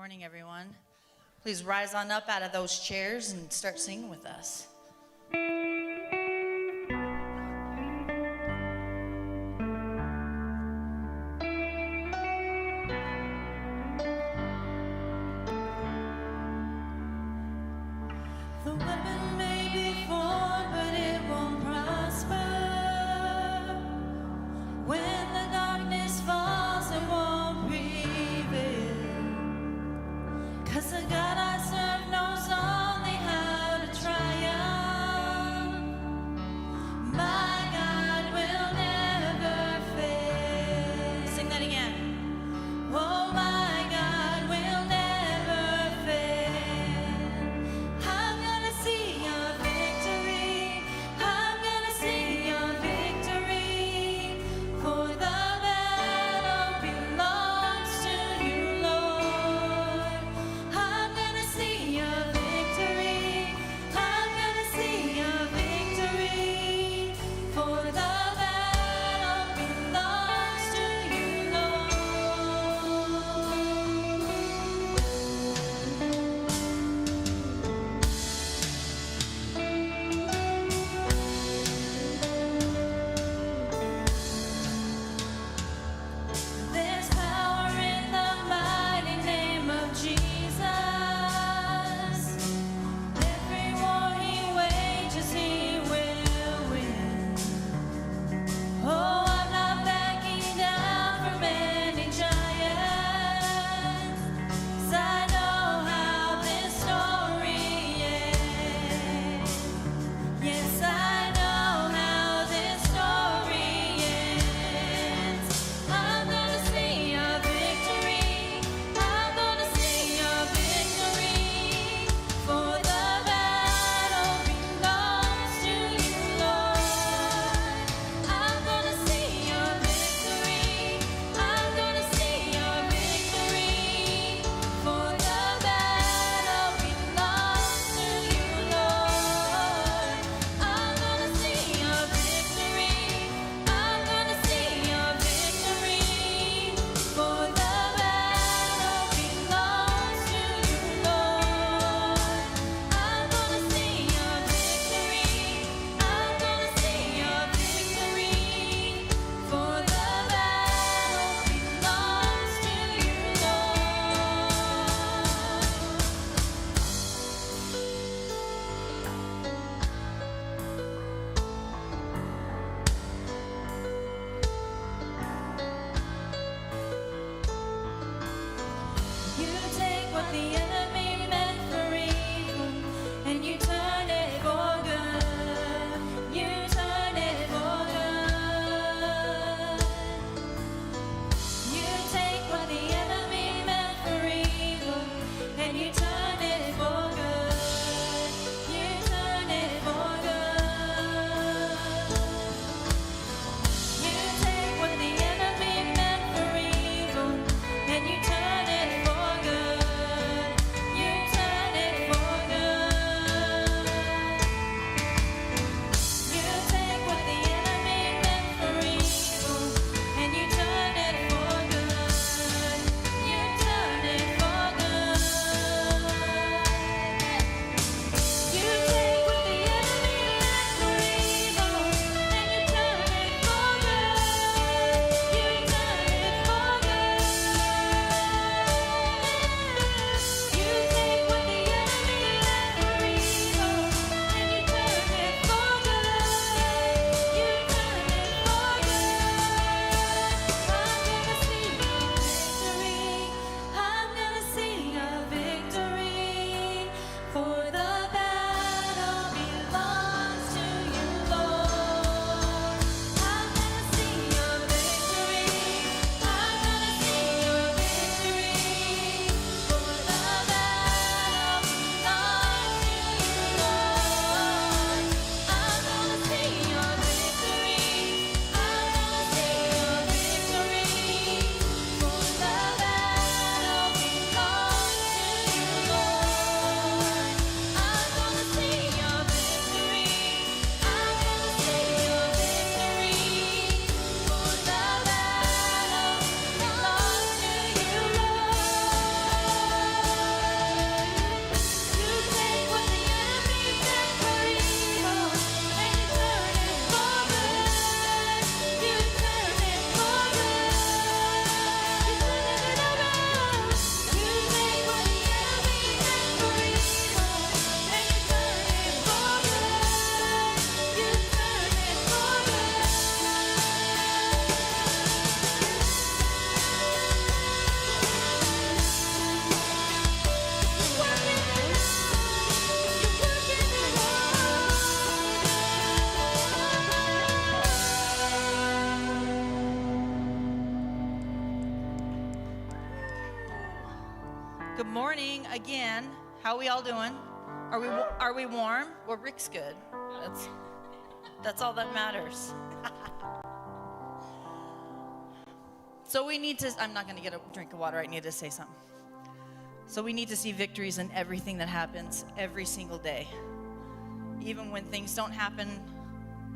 morning, everyone. Please rise on up out of those chairs and start singing with us. The weapon may be formed, but it won't prosper. When the darkness falls, it won't prevail. 'Cause the God I serve knows only how to triumph. Good morning again. How we all doing? Are we warm? Well, Rick's good. That's all that matters. So we need to, I'm not going to get a drink of water. I need to say something. So we need to see victories in everything that happens every single day. Even when things don't happen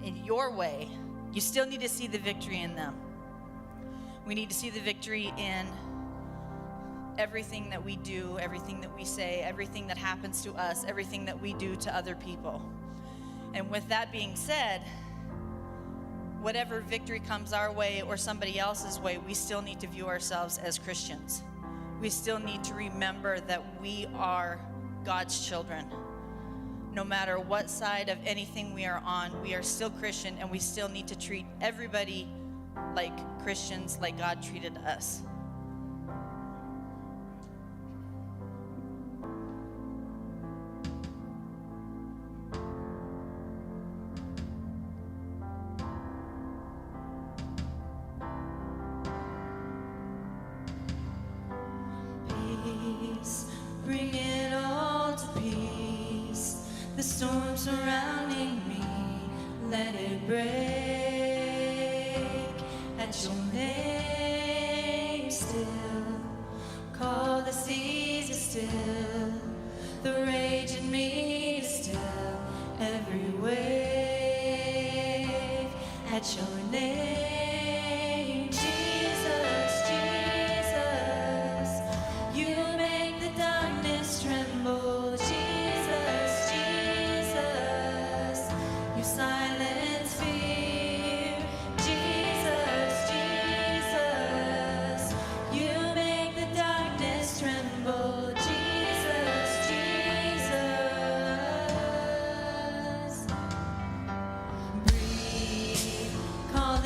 in your way, you still need to see the victory in them. We need to see the victory in everything that we do, everything that we say, everything that happens to us, everything that we do to other people. And with that being said, whatever victory comes our way or somebody else's way, we still need to view ourselves as Christians. We still need to remember that we are God's children. No matter what side of anything we are on, we are still Christian, and we still need to treat everybody like Christians, like God treated us. Peace, bring it all to peace. The storm surrounding me, let it break at your name still. Call the seas to still, the rage in me to still. Every wave at your name, Jesus, Jesus. You make the darkness tremble, Jesus, Jesus. You silence fear, Jesus, Jesus. You make the darkness tremble, Jesus, Jesus. Breathe, call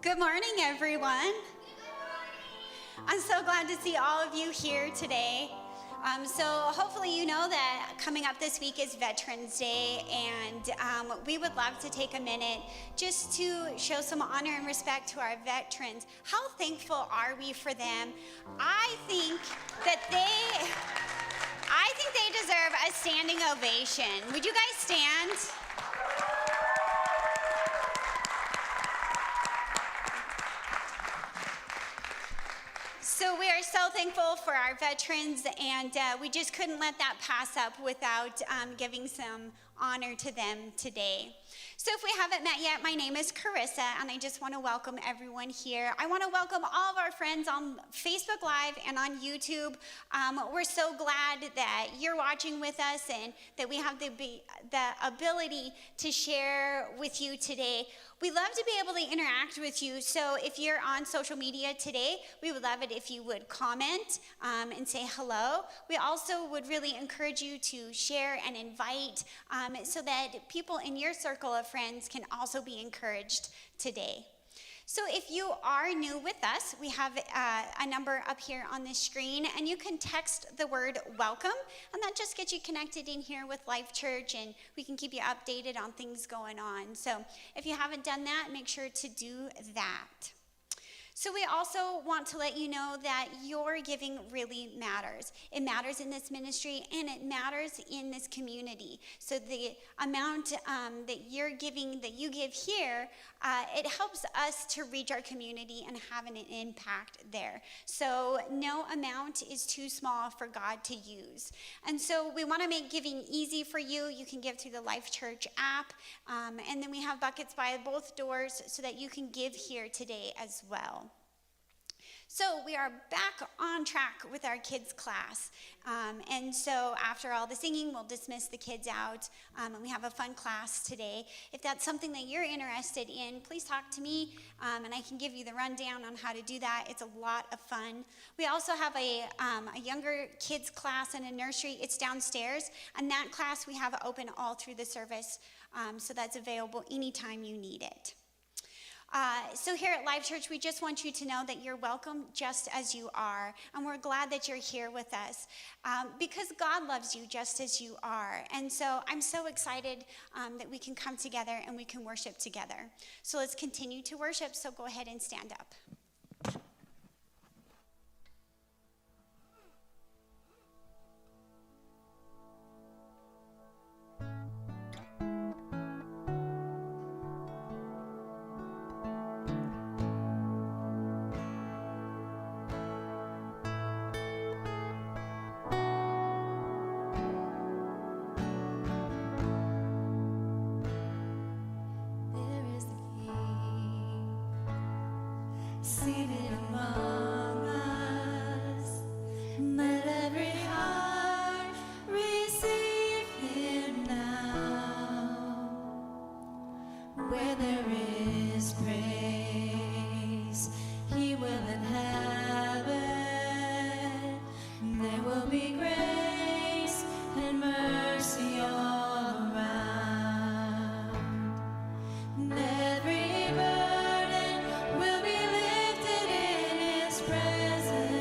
Good morning, everyone. I'm so glad to see all of you here today. So hopefully you know that coming up this week is Veterans Day, and we would love to take a minute just to show some honor and respect to our veterans. How thankful are we for them? I think they deserve a standing ovation. Would you guys stand? So we are so thankful for our veterans, and we just couldn't let that pass up without giving some honor to them today. So if we haven't met yet, my name is Carissa, and I just want to welcome everyone here. I want to welcome all of our friends on Facebook Live and on YouTube. We're so glad that you're watching with us and that we have the ability to share with you today. We love to be able to interact with you, so if you're on social media today, we would love it if you would comment and say hello. We also would really encourage you to share and invite so that people in your circle of friends can also be encouraged today. So if you are new with us, we have a number up here on the screen, and you can text the word welcome, and that just gets you connected in here with Life Church, and we can keep you updated on things going on. So if you haven't done that, make sure to do that. So we also want to let you know that your giving really matters. It matters in this ministry, and it matters in this community. So the amount that you're giving, that you give here, it helps us to reach our community and have an impact there. So no amount is too small for God to use. And so we want to make giving easy for you. You can give through the Life Church app, and then we have buckets by both doors so that you can give here today as well. So we are back on track with our kids class. And so after all the singing, we'll dismiss the kids out, and we have a fun class today. If that's something that you're interested in, please talk to me, and I can give you the rundown on how to do that. It's a lot of fun. We also have a younger kids class and a nursery. It's downstairs, and that class we have open all through the service, so that's available anytime you need it. So here at Life Church, we just want you to know that you're welcome just as you are, and we're glad that you're here with us because God loves you just as you are. And so I'm so excited that we can come together and we can worship together. So let's continue to worship, so go ahead and stand up. Seated among us, let every heart receive him now. Where there is praise, he will inhabit. There will be grace and mercy all around. And every burden will be lifted in his presence.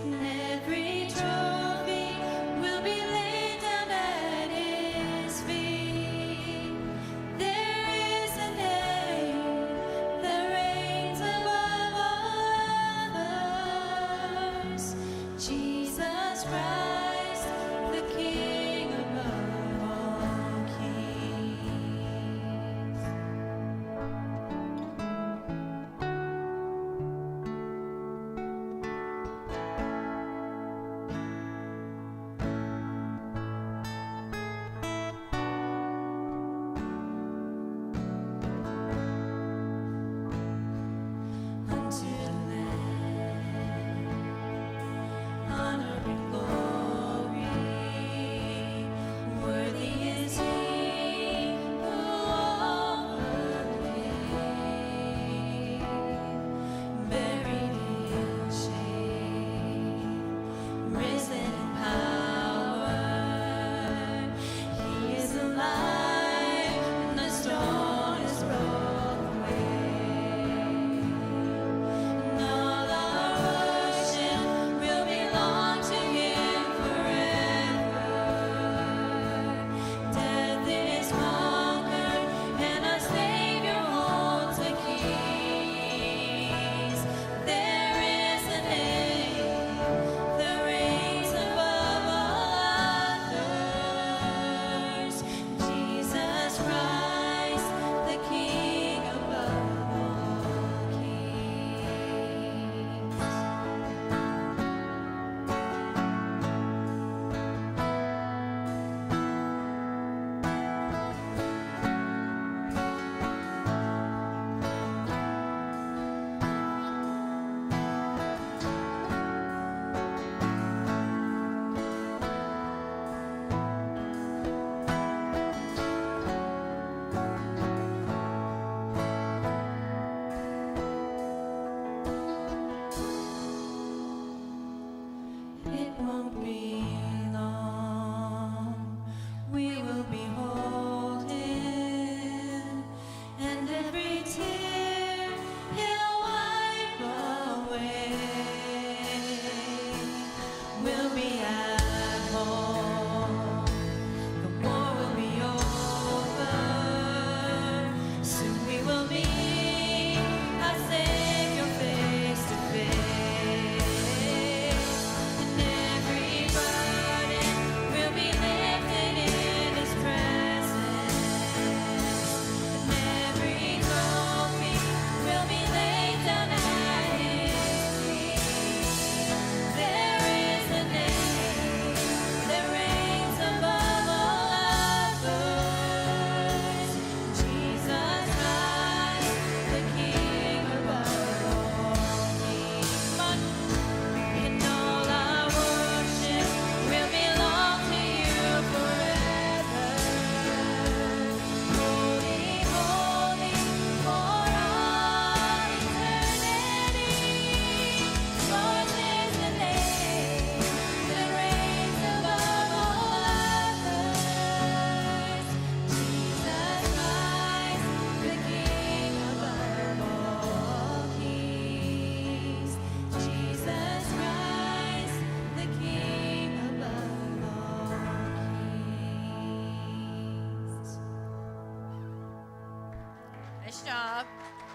And every trophy will be laid down at his feet. There is a name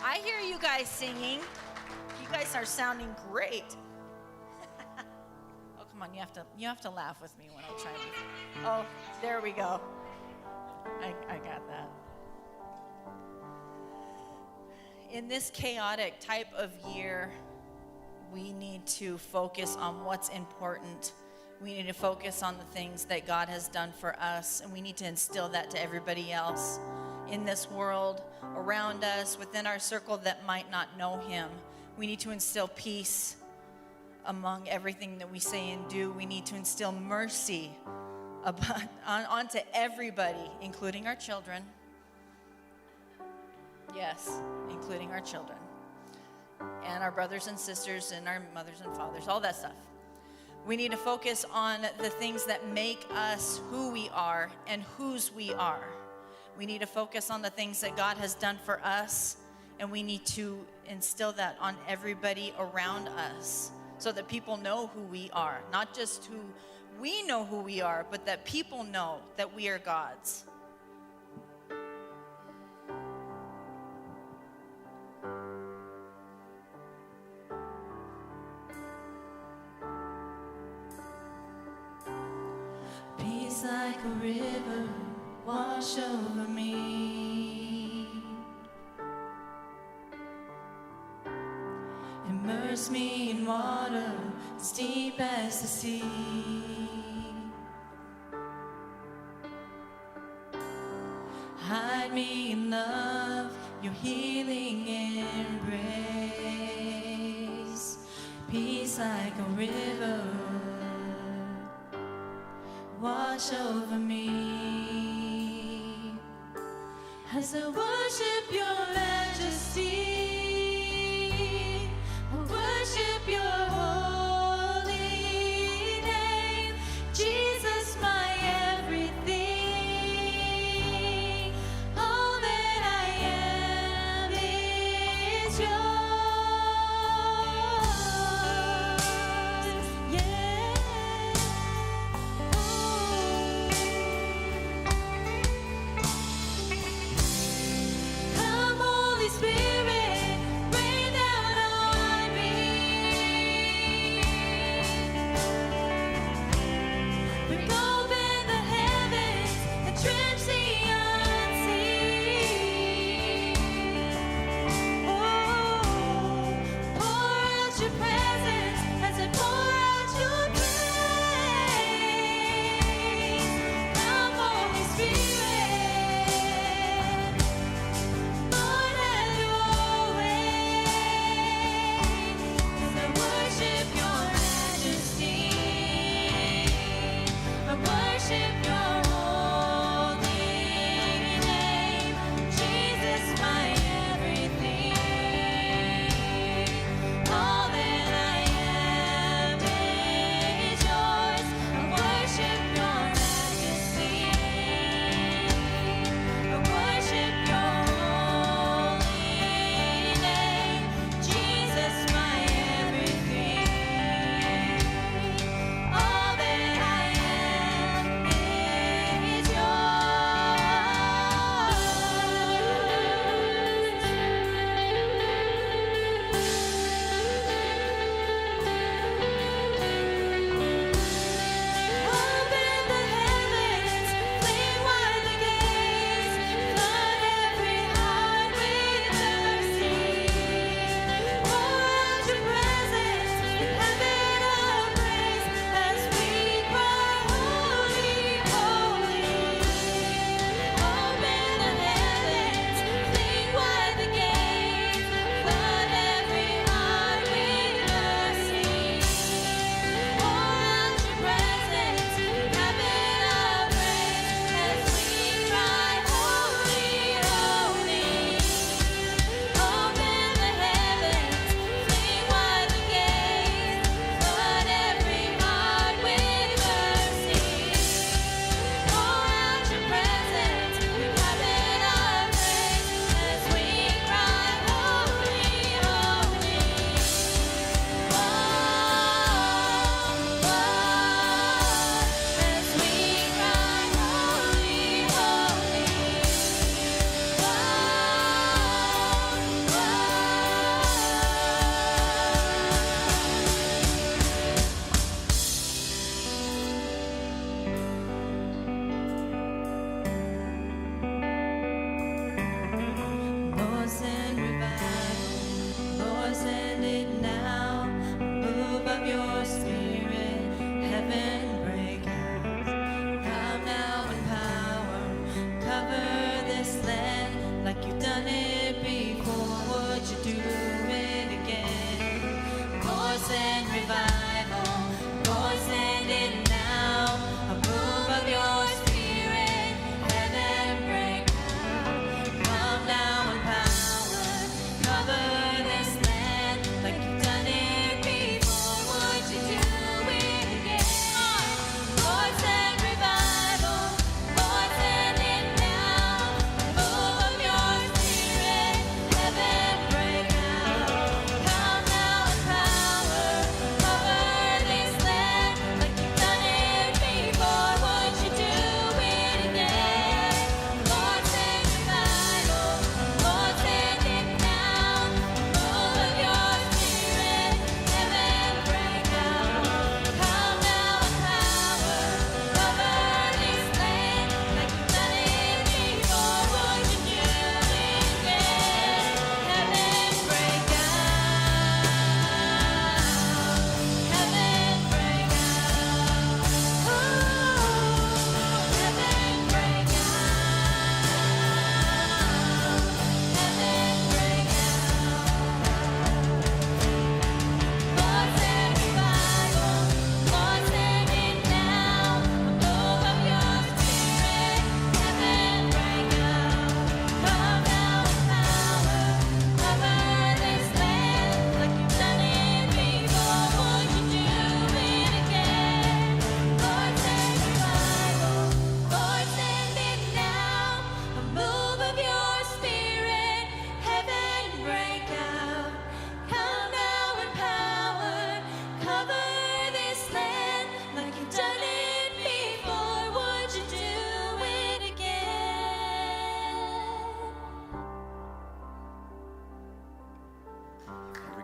I hear you guys singing. You guys are sounding great. Oh, come on, you have to laugh with me when I try to. Oh, there we go. I got that. In this chaotic type of year, we need to focus on what's important. We need to focus on the things that God has done for us, and we need to instill that to everybody else in this world, around us, within our circle that might not know Him. We need to instill peace among everything that we say and do. We need to instill mercy onto everybody, including our children. Yes, including our children. And our brothers and sisters and our mothers and fathers, all that stuff. We need to focus on the things that make us who we are and whose we are. We need to focus on the things that God has done for us, and we need to instill that on everybody around us so that people know who we are. Not just who we know who we are, but that people know that we are God's. Peace like a river wash over me. Immerse me in water as deep as the sea. Hide me in love, your healing embrace. Peace like a river wash over me as I worship your majesty. I worship your holy name, Jesus, my everything. All that I am is yours. Yeah. Come, Holy Spirit.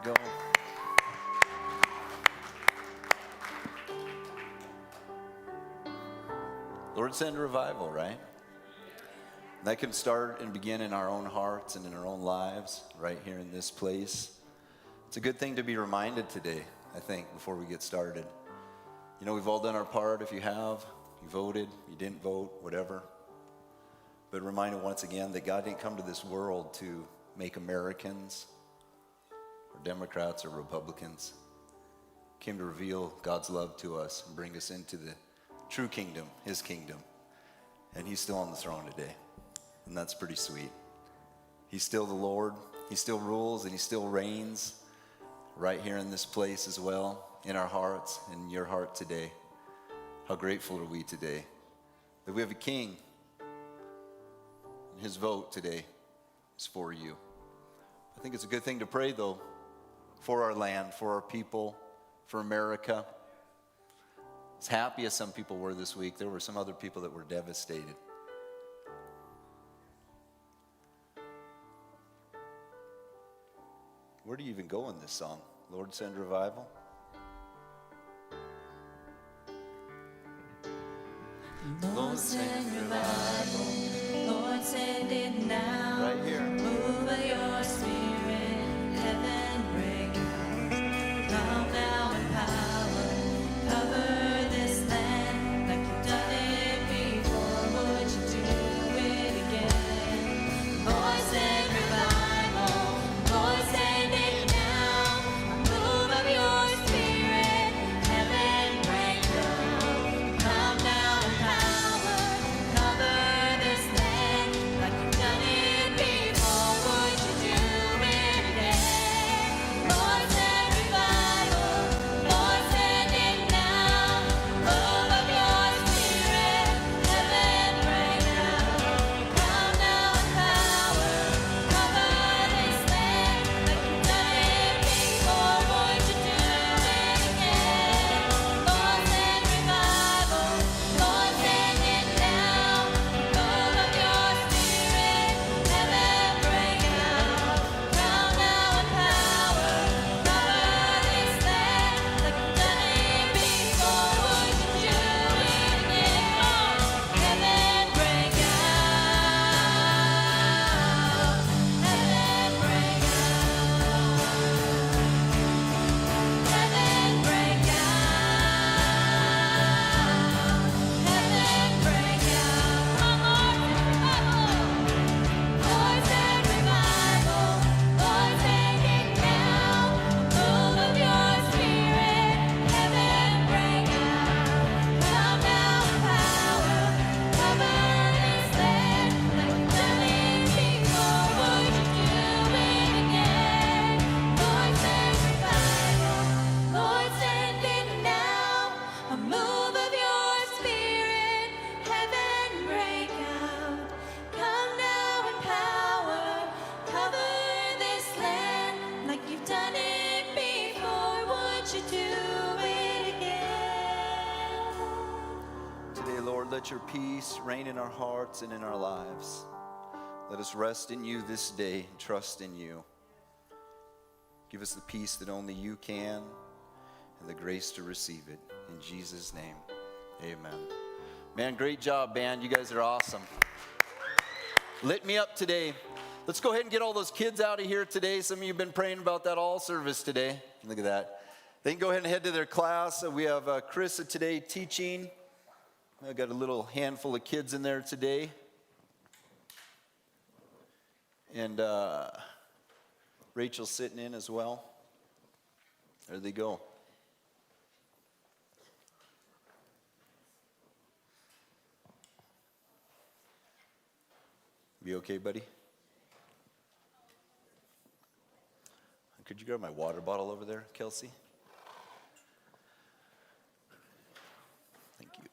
go. Lord, send revival, right? That can start and begin in our own hearts and in our own lives, right here in this place. It's a good thing to be reminded today, I think, before we get started. You know, we've all done our part. If you have, you voted, you didn't vote, whatever. But reminded once again that God didn't come to this world to make Americans or Democrats or Republicans. He came to reveal God's love to us and bring us into the true kingdom, his kingdom. And he's still on the throne today. And that's pretty sweet. He's still the Lord. He still rules and he still reigns right here in this place as well, in our hearts and your heart today. How grateful are we today that we have a king. And his vote today is for you. I think it's a good thing to pray, though, for our land, for our people, for America. As happy as some people were this week, there were some other people that were devastated. Where do you even go in this song? Lord, send revival? Lord, send revival. Lord, send it now. Right here. Move by your spirit. Heaven break out. Come now in power. Cover this land like you've done it before. Would you do it again? Lord, send revival. Lord, send it now. Move of your spirit. Heaven break out. Come now in power. Cover this land like you've done it before. Would you do it again? Lord, send revival. Lord, send it now. Move of your spirit. Heaven break out. Come now in power. Cover this land like you've done it before. Would you do it again? Lord, send revival. Lord, send it now. Move of your spirit. Heaven break out. Come now in power. Cover this land like you've done it before. Would you do it again? Heaven break out. Heaven break out. Heaven break out. Heaven break out. Lord, send revival. Lord, send it now. Move of your spirit. Heaven break out. Come now in power. Cover this land like you've done it before. Would you do it again? Lord, send revival. Lord, send it now. A move of your spirit. Heaven break out. Come now in power. Cover this land like you've done it before. Would you do it again? Today, Lord, let your peace reign in our hearts and in our lives. Let us rest in you this day and trust in you. Give us the peace that only you can and the grace to receive it. In Jesus' name, amen. Man, great job, band. You guys are awesome. Lit me up today. Let's go ahead and get all those kids out of here today. Some of you have been praying about that all service today. Look at that. They can go ahead and head to their class. We have Carissa today teaching. I've got a little handful of kids in there today. And Rachel's sitting in as well. There they go. Be okay, buddy? Could you grab my water bottle over there, Kelsey? Thank you.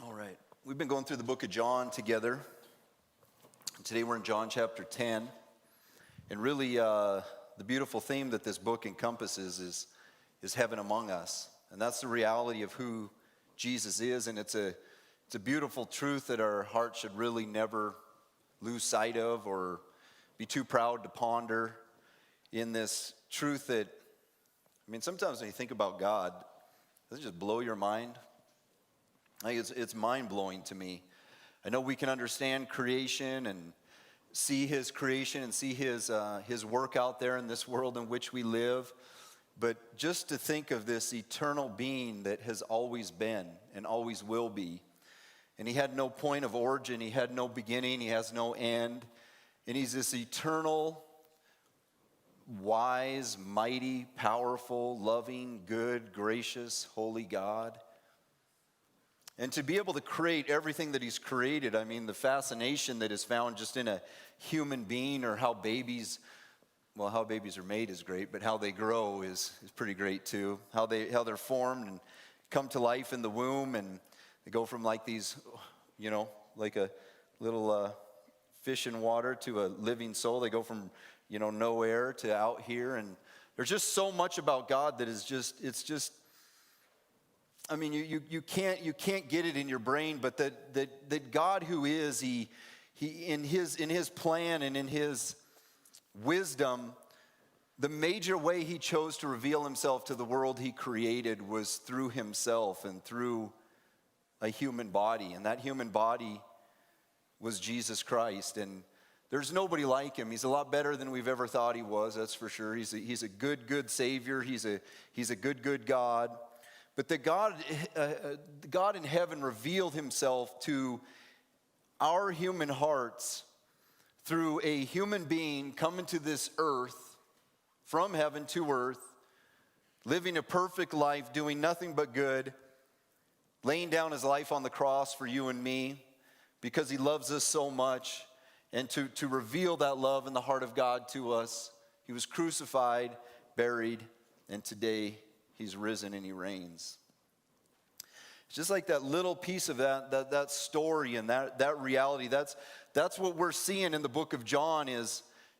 All right. We've been going through the book of John together. Today we're in John chapter 10. And really, the beautiful theme that this book encompasses is heaven among us. And that's the reality of who Jesus is, and it's a beautiful truth that our hearts should really never lose sight of or be too proud to ponder in this truth that, I mean, sometimes when you think about God, does it just blow your mind? Like it's mind-blowing to me. I know we can understand creation and see his creation and see his work out there in this world in which we live, but just to think of this eternal being that has always been and always will be, and he had no point of origin, he had no beginning, he has no end, and he's this eternal, wise, mighty, powerful, loving, good, gracious, holy God. And to be able to create everything that he's created, I mean, the fascination that is found just in a human being, or how babies are made is great, but how they grow is pretty great too. How they're formed and come to life in the womb, and they go from like these, like a little fish in water to a living soul. They go from, nowhere to out here, and there's just so much about God that is just, I mean, you can't get it in your brain, but that God who is, he in his plan and in his wisdom, the major way he chose to reveal himself to the world he created was through himself and through a human body, and that human body was Jesus Christ. And there's nobody like him. He's a lot better than we've ever thought he was, that's for sure. He's a good Savior. He's a good God. But the God in heaven revealed himself to our human hearts through a human being coming to this earth, from heaven to earth, living a perfect life, doing nothing but good, laying down his life on the cross for you and me because he loves us so much. And to reveal that love in the heart of God to us, he was crucified, buried, and today he's risen and he reigns. It's just like that little piece of that story and that reality. That's what we're seeing in the book of John.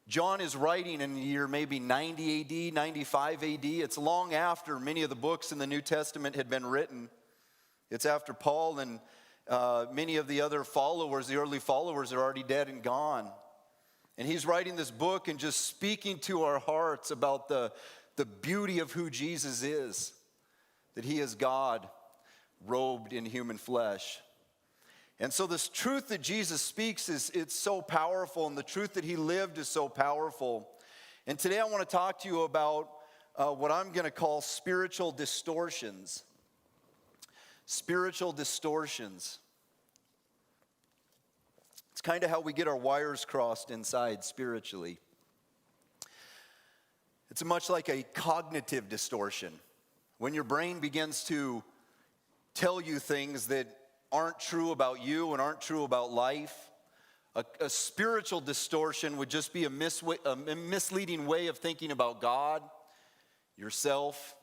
John is writing in the year maybe 90 AD, 95 AD. It's long after many of the books in the New Testament had been written. It's after Paul and many of the other followers, the early followers, are already dead and gone. And he's writing this book and just speaking to our hearts about the beauty of who Jesus is, that he is God robed in human flesh. And so this truth that Jesus speaks it's so powerful, and the truth that he lived is so powerful. And today I want to talk to you about what I'm going to call spiritual distortions. Spiritual distortions. It's kind of how we get our wires crossed inside spiritually. It's much like a cognitive distortion. When your brain begins to tell you things that aren't true about you and aren't true about life. A spiritual distortion would just be a misleading way of thinking about God, yourself,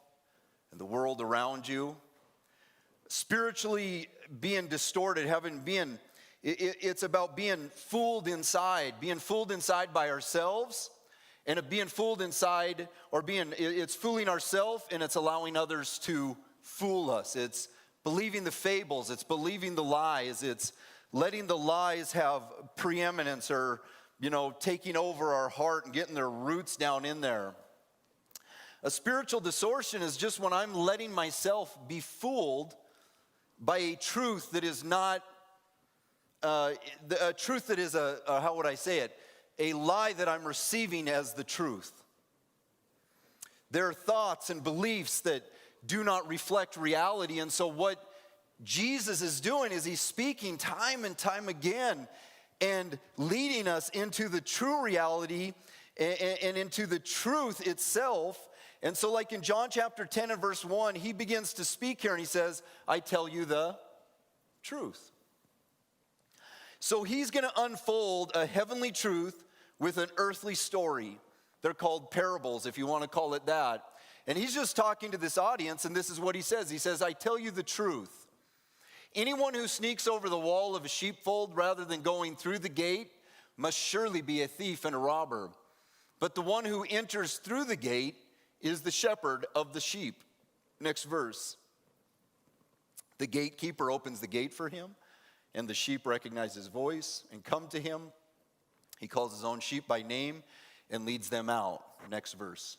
and the world around you. Spiritually being distorted, it's about being fooled inside by ourselves, and being fooled inside, it's fooling ourselves, and it's allowing others to fool us. It's believing the fables, it's believing the lies, it's letting the lies have preeminence or, taking over our heart and getting their roots down in there. A spiritual distortion is just when I'm letting myself be fooled by a truth that is not, a truth that is how would I say it? A lie that I'm receiving as the truth. There are thoughts and beliefs that do not reflect reality. And so what Jesus is doing is he's speaking time and time again and leading us into the true reality and into the truth itself. And so like in John chapter 10 and verse 1, he begins to speak here and he says, I tell you the truth. So he's going to unfold a heavenly truth with an earthly story. They're called parables, if you want to call it that. And he's just talking to this audience, and this is what he says. He says, I tell you the truth. Anyone who sneaks over the wall of a sheepfold rather than going through the gate must surely be a thief and a robber. But the one who enters through the gate is the shepherd of the sheep. Next verse. The gatekeeper opens the gate for him, and the sheep recognize his voice and come to him. He calls his own sheep by name and leads them out. Next verse.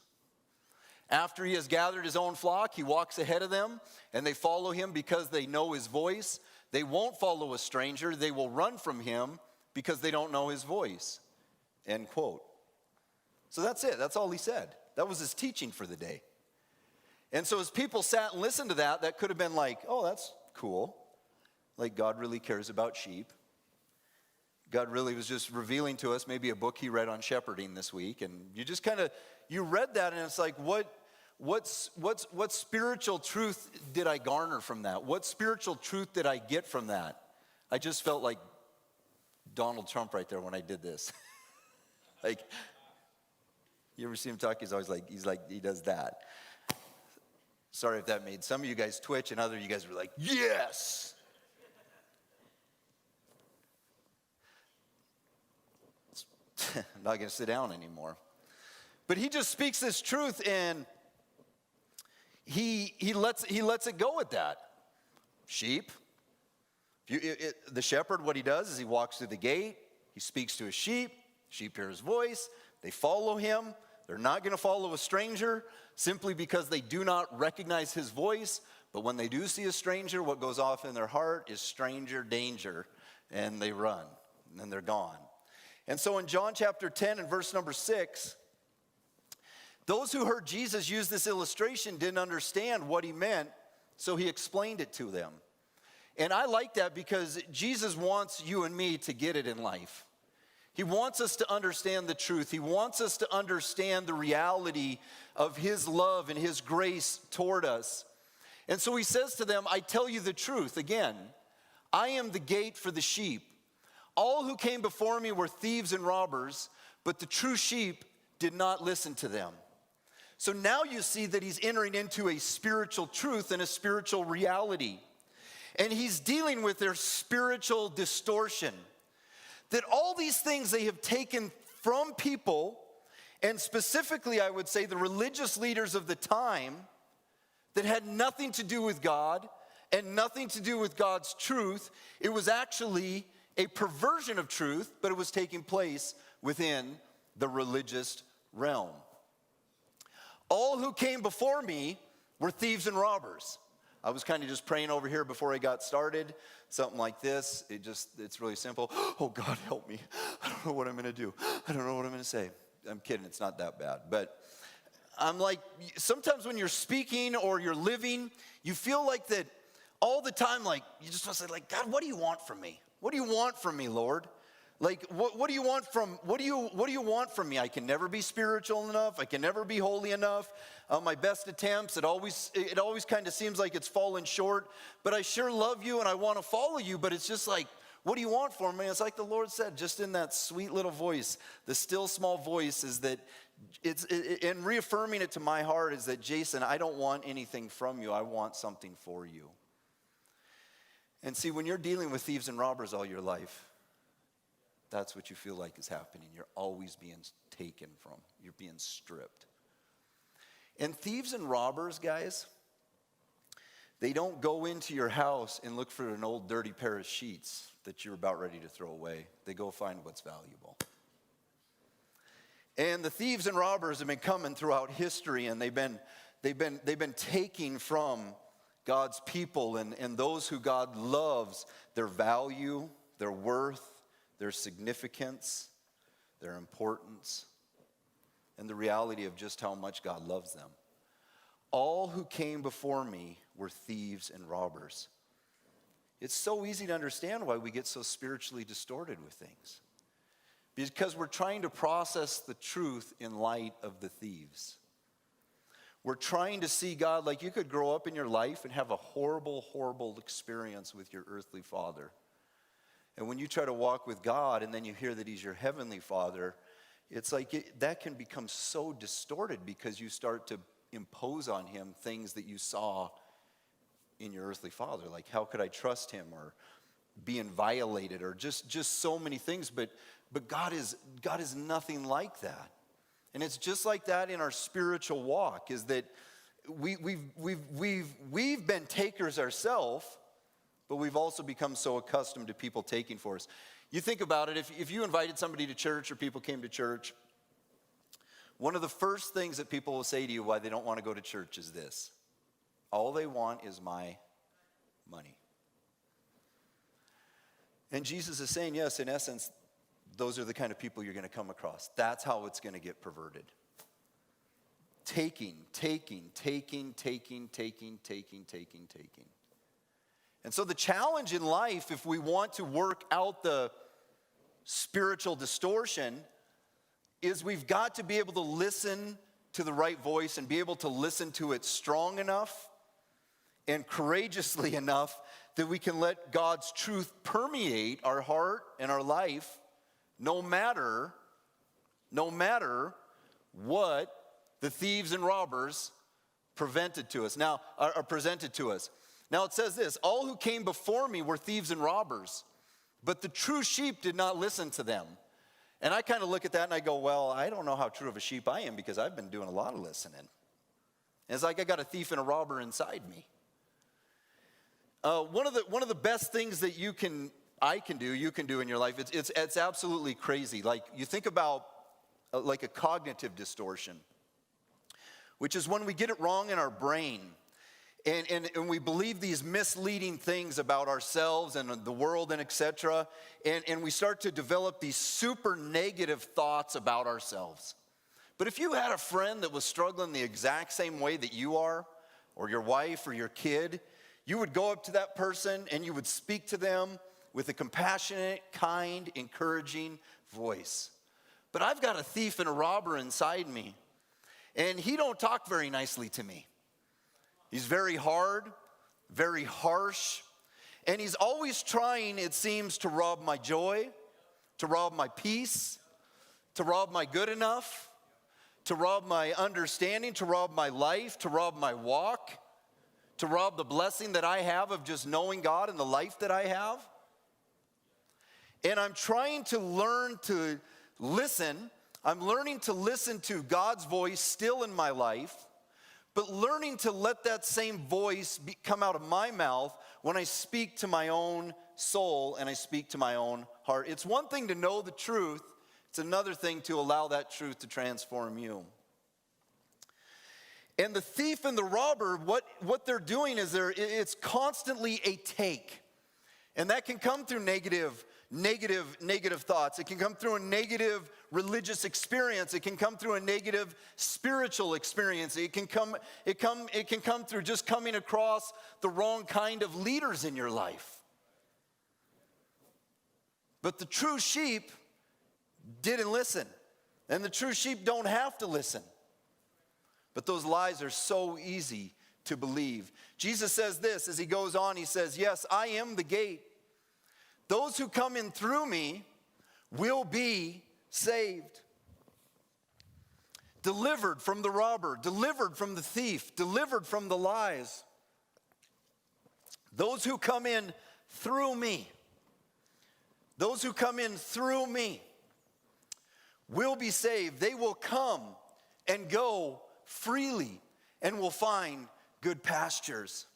After he has gathered his own flock, he walks ahead of them, and they follow him because they know his voice. They won't follow a stranger. They will run from him because they don't know his voice. End quote. So that's it. That's all he said. That was his teaching for the day. And so as people sat and listened to that, that could have been like, oh, that's cool. Like God really cares about sheep. God really was just revealing to us maybe a book he read on shepherding this week. And you just kind of, you read that and it's like, what spiritual truth did I garner from that? What spiritual truth did I get from that? I just felt like Donald Trump right there when I did this. Like, you ever see him talk? He's always like, he does that. Sorry if that made some of you guys twitch and other of you guys were like, yes! I'm not going to sit down anymore. But he just speaks this truth and he lets it go at that. Sheep. The shepherd, what he does is he walks through the gate. He speaks to his sheep. Sheep hear his voice. They follow him. They're not going to follow a stranger simply because they do not recognize his voice. But when they do see a stranger, what goes off in their heart is stranger danger. And they run. And then they're gone. And so in John chapter 10 and verse number 6, those who heard Jesus use this illustration didn't understand what he meant, so he explained it to them. And I like that because Jesus wants you and me to get it in life. He wants us to understand the truth. He wants us to understand the reality of his love and his grace toward us. And so he says to them, I tell you the truth. Again, I am the gate for the sheep. All who came before me were thieves and robbers, but the true sheep did not listen to them. So now you see that he's entering into a spiritual truth and a spiritual reality. And he's dealing with their spiritual distortion. That all these things they have taken from people, and specifically I would say the religious leaders of the time, that had nothing to do with God and nothing to do with God's truth. It was actually a perversion of truth, but it was taking place within the religious realm. All who came before me were thieves and robbers. I was kind of just praying over here before I got started, something like this. It's really simple. Oh, God, help me. I don't know what I'm going to do. I don't know what I'm going to say. I'm kidding. It's not that bad. But I'm like, sometimes when you're speaking or you're living, you feel like that all the time, like, you just want to say, like, God, what do you want from me? What do you want from me, Lord? Like, what do you want from me? I can never be spiritual enough. I can never be holy enough. My best attempts, it always kind of seems like it's fallen short. But I sure love you and I want to follow you. But it's just like, what do you want from me? It's like the Lord said, just in that sweet little voice, the still small voice is that and reaffirming it to my heart is that, Jason, I don't want anything from you. I want something for you. And see, when you're dealing with thieves and robbers all your life, that's what you feel like is happening. You're always being taken from. You're being stripped. And thieves and robbers, guys, they don't go into your house and look for an old dirty pair of sheets that you're about ready to throw away. They go find what's valuable. And the thieves and robbers have been coming throughout history, and they've been taking from God's people and those who God loves their value, their worth, their significance, their importance, and the reality of just how much God loves them. All who came before me were thieves and robbers. It's so easy to understand why we get so spiritually distorted with things. Because we're trying to process the truth in light of the thieves. We're trying to see God, like you could grow up in your life and have a horrible, horrible experience with your earthly father. And when you try to walk with God and then you hear that he's your heavenly father, it's like that can become so distorted because you start to impose on him things that you saw in your earthly father. Like, how could I trust him, or being violated, or just so many things. But God is nothing like that. And it's just like that in our spiritual walk, is that we've been takers ourselves, but we've also become so accustomed to people taking for us. You think about it, if you invited somebody to church or people came to church, one of the first things that people will say to you why they don't want to go to church is this: all they want is my money. And Jesus is saying, yes, in essence, those are the kind of people you're going to come across. That's how it's going to get perverted. Taking. And so the challenge in life, if we want to work out the spiritual distortion, is we've got to be able to listen to the right voice and be able to listen to it strong enough and courageously enough that we can let God's truth permeate our heart and our life, no matter what the thieves and robbers presented to us. Now, it says this: all who came before me were thieves and robbers, but the true sheep did not listen to them. And I kind of look at that and I go, well, I don't know how true of a sheep I am because I've been doing a lot of listening. And it's like I got a thief and a robber inside me. One of the best things that you can do in your life, it's absolutely crazy. Like, you think about like a cognitive distortion, which is when we get it wrong in our brain and we believe these misleading things about ourselves and the world and etc. And we start to develop these super negative thoughts about ourselves. But if you had a friend that was struggling the exact same way that you are, or your wife or your kid, you would go up to that person and you would speak to them with a compassionate, kind, encouraging voice. But I've got a thief and a robber inside me, and he don't talk very nicely to me. He's very hard, very harsh, and he's always trying, it seems, to rob my joy, to rob my peace, to rob my good enough, to rob my understanding, to rob my life, to rob my walk, to rob the blessing that I have of just knowing God and the life that I have. And I'm trying to learn to listen. I'm learning to listen to God's voice still in my life, but learning to let that same voice come out of my mouth when I speak to my own soul and I speak to my own heart. It's one thing to know the truth. It's another thing to allow that truth to transform you. And the thief and the robber, what they're doing is it's constantly a take. And that can come through negative thoughts. It can come through a negative religious experience. It can come through a negative spiritual experience. It can come through just coming across the wrong kind of leaders in your life. But the true sheep didn't listen. And the true sheep don't have to listen. But those lies are so easy to believe. Jesus says this as he goes on. He says, yes, I am the gate. Those who come in through me will be saved. Delivered from the robber, delivered from the thief, delivered from the lies. Those who come in through me, those who come in through me will be saved. They will come and go freely and will find good pastures.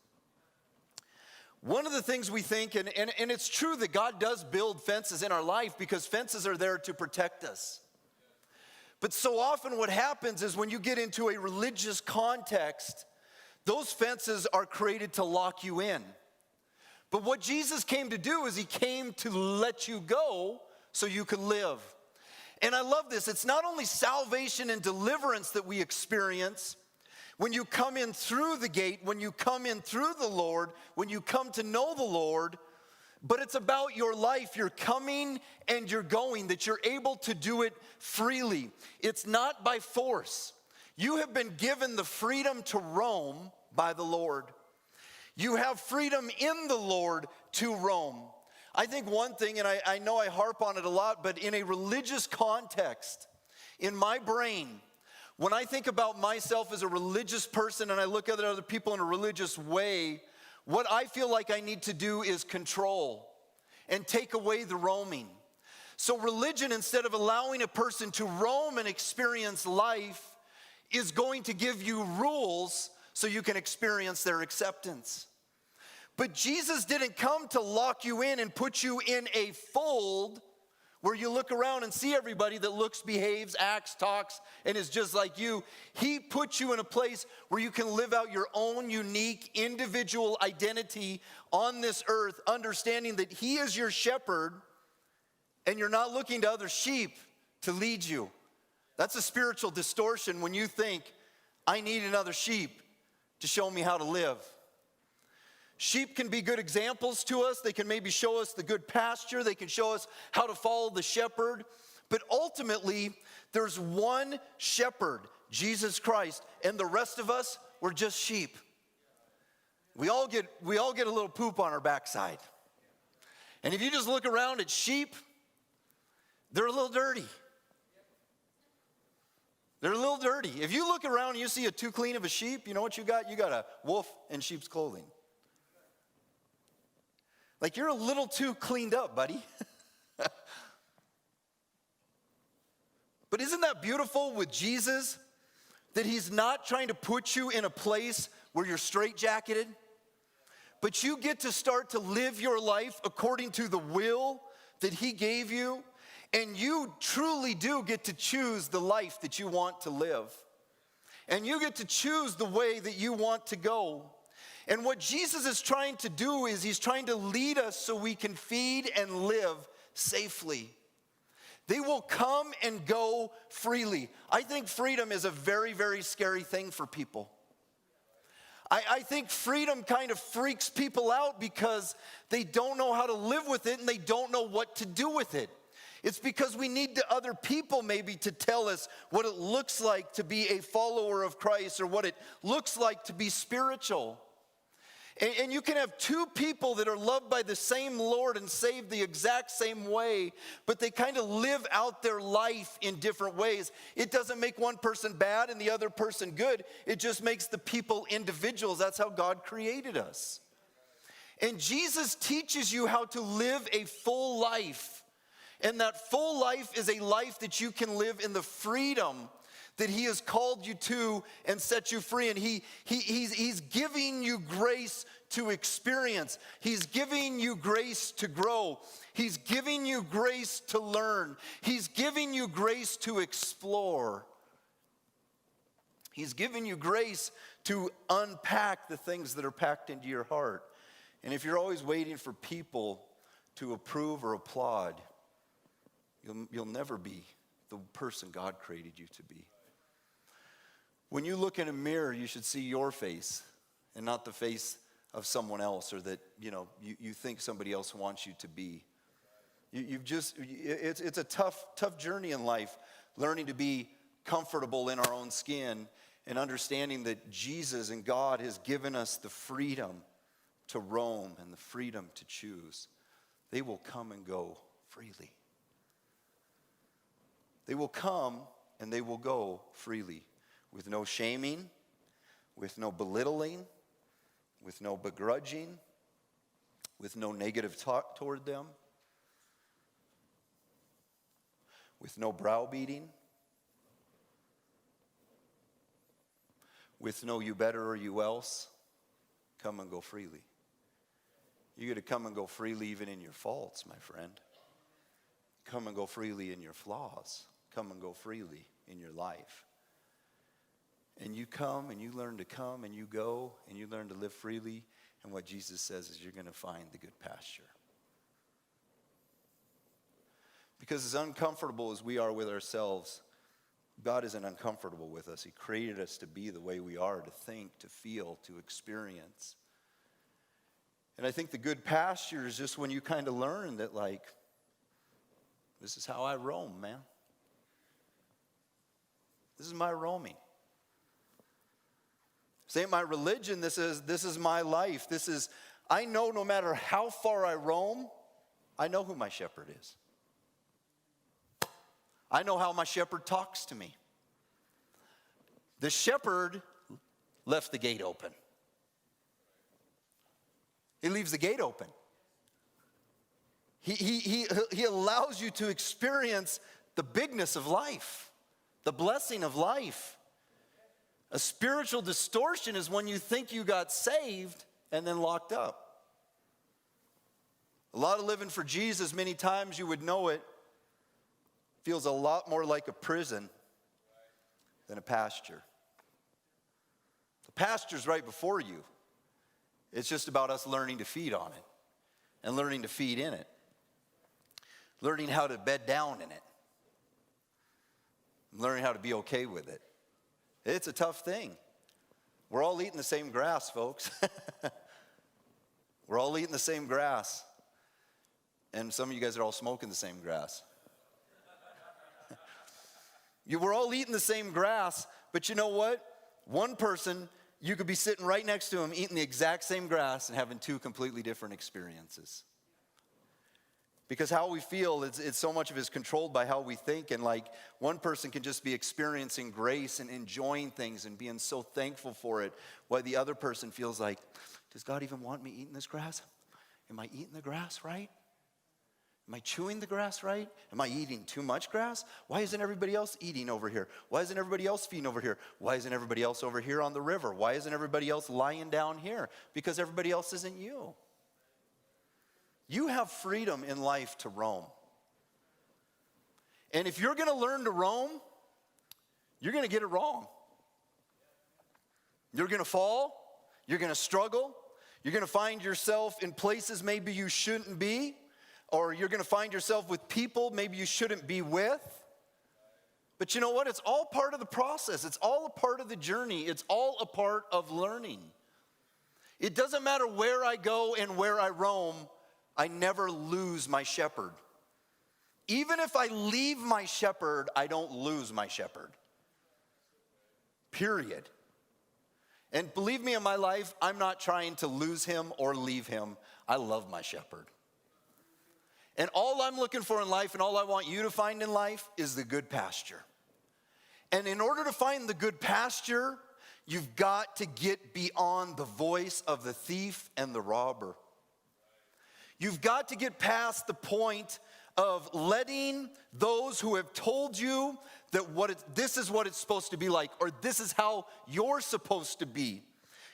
One of the things we think, and it's true that God does build fences in our life because fences are there to protect us. But so often what happens is when you get into a religious context, those fences are created to lock you in. But what Jesus came to do is he came to let you go so you could live. And I love this. It's not only salvation and deliverance that we experience when you come in through the gate, when you come in through the Lord, when you come to know the Lord, but it's about your life. You're coming and you're going, that you're able to do it freely. It's not by force. You have been given the freedom to roam by the Lord. You have freedom in the Lord to roam. I think one thing, and I know I harp on it a lot, but in a religious context, in my brain, when I think about myself as a religious person and I look at other people in a religious way, what I feel like I need to do is control and take away the roaming. So religion, instead of allowing a person to roam and experience life, is going to give you rules so you can experience their acceptance. But Jesus didn't come to lock you in and put you in a fold where you look around and see everybody that looks, behaves, acts, talks, and is just like you. He put you in a place where you can live out your own unique individual identity on this earth, understanding that he is your shepherd and you're not looking to other sheep to lead you. That's a spiritual distortion when you think, I need another sheep to show me how to live. Sheep can be good examples to us. They can maybe show us the good pasture. They can show us how to follow the shepherd. But ultimately, there's one shepherd, Jesus Christ, and the rest of us, we're just sheep. We all get a little poop on our backside. And if you just look around at sheep, they're a little dirty. They're a little dirty. If you look around and you see a too clean of a sheep, you know what you got? You got a wolf in sheep's clothing. Like, you're a little too cleaned up, buddy. But isn't that beautiful with Jesus? That he's not trying to put you in a place where you're straitjacketed, but you get to start to live your life according to the will that he gave you, and you truly do get to choose the life that you want to live. And you get to choose the way that you want to go. And what Jesus is trying to do is he's trying to lead us so we can feed and live safely. They will come and go freely. I think freedom is a very, very scary thing for people. I think freedom kind of freaks people out because they don't know how to live with it and they don't know what to do with it. It's because we need the other people maybe to tell us what it looks like to be a follower of Christ or what it looks like to be spiritual. And you can have two people that are loved by the same Lord and saved the exact same way, but they kind of live out their life in different ways. It doesn't make one person bad and the other person good. It just makes the people individuals. That's how God created us. And Jesus teaches you how to live a full life. And that full life is a life that you can live in the freedom that he has called you to and set you free. And he's giving you grace to experience. He's giving you grace to grow. He's giving you grace to learn. He's giving you grace to explore. He's giving you grace to unpack the things that are packed into your heart. And if you're always waiting for people to approve or applaud, you'll never be the person God created you to be. When you look in a mirror, you should see your face and not the face of someone else or that, you think somebody else wants you to be. It's a tough journey in life, learning to be comfortable in our own skin and understanding that Jesus and God has given us the freedom to roam and the freedom to choose. They will come and go freely. They will come and they will go freely. With no shaming, with no belittling, with no begrudging, with no negative talk toward them, with no browbeating, with no you better or you else. Come and go freely. You get to come and go freely even in your faults, my friend. Come and go freely in your flaws. Come and go freely in your life. And you come and you learn to come and you go and you learn to live freely. And what Jesus says is you're going to find the good pasture. Because as uncomfortable as we are with ourselves, God isn't uncomfortable with us. He created us to be the way we are, to think, to feel, to experience. And I think the good pasture is just when you kind of learn that, this is how I roam, man. This is my roaming. This ain't my religion. This is my life. I know no matter how far I roam, I know who my shepherd is. I know how my shepherd talks to me. The shepherd left the gate open. He leaves the gate open. He allows you to experience the bigness of life, the blessing of life. A spiritual distortion is when you think you got saved and then locked up. A lot of living for Jesus, many times you would know it, feels a lot more like a prison than a pasture. The pasture's right before you. It's just about us learning to feed on it and learning to feed in it, learning how to bed down in it, learning how to be okay with it. It's a tough thing. We're all eating the same grass, folks. We're all eating the same grass. And some of you guys are all smoking the same grass. We're all eating the same grass, but you know what? One person, you could be sitting right next to him eating the exact same grass and having two completely different experiences. Because how we feel, it's so much of it is controlled by how we think. And like one person can just be experiencing grace and enjoying things and being so thankful for it, while the other person feels like, does God even want me eating this grass? Am I eating the grass right? Am I chewing the grass right? Am I eating too much grass? Why isn't everybody else eating over here? Why isn't everybody else feeding over here? Why isn't everybody else over here on the river? Why isn't everybody else lying down here? Because everybody else isn't you. You have freedom in life to roam. And if you're going to learn to roam, you're going to get it wrong. You're going to fall. You're going to struggle. You're going to find yourself in places maybe you shouldn't be. Or you're going to find yourself with people maybe you shouldn't be with. But you know what? It's all part of the process. It's all a part of the journey. It's all a part of learning. It doesn't matter where I go and where I roam, I never lose my shepherd. Even if I leave my shepherd, I don't lose my shepherd. Period. And believe me, in my life, I'm not trying to lose him or leave him. I love my shepherd. And all I'm looking for in life and all I want you to find in life is the good pasture. And in order to find the good pasture, you've got to get beyond the voice of the thief and the robber. You've got to get past the point of letting those who have told you that this is what it's supposed to be like, or this is how you're supposed to be.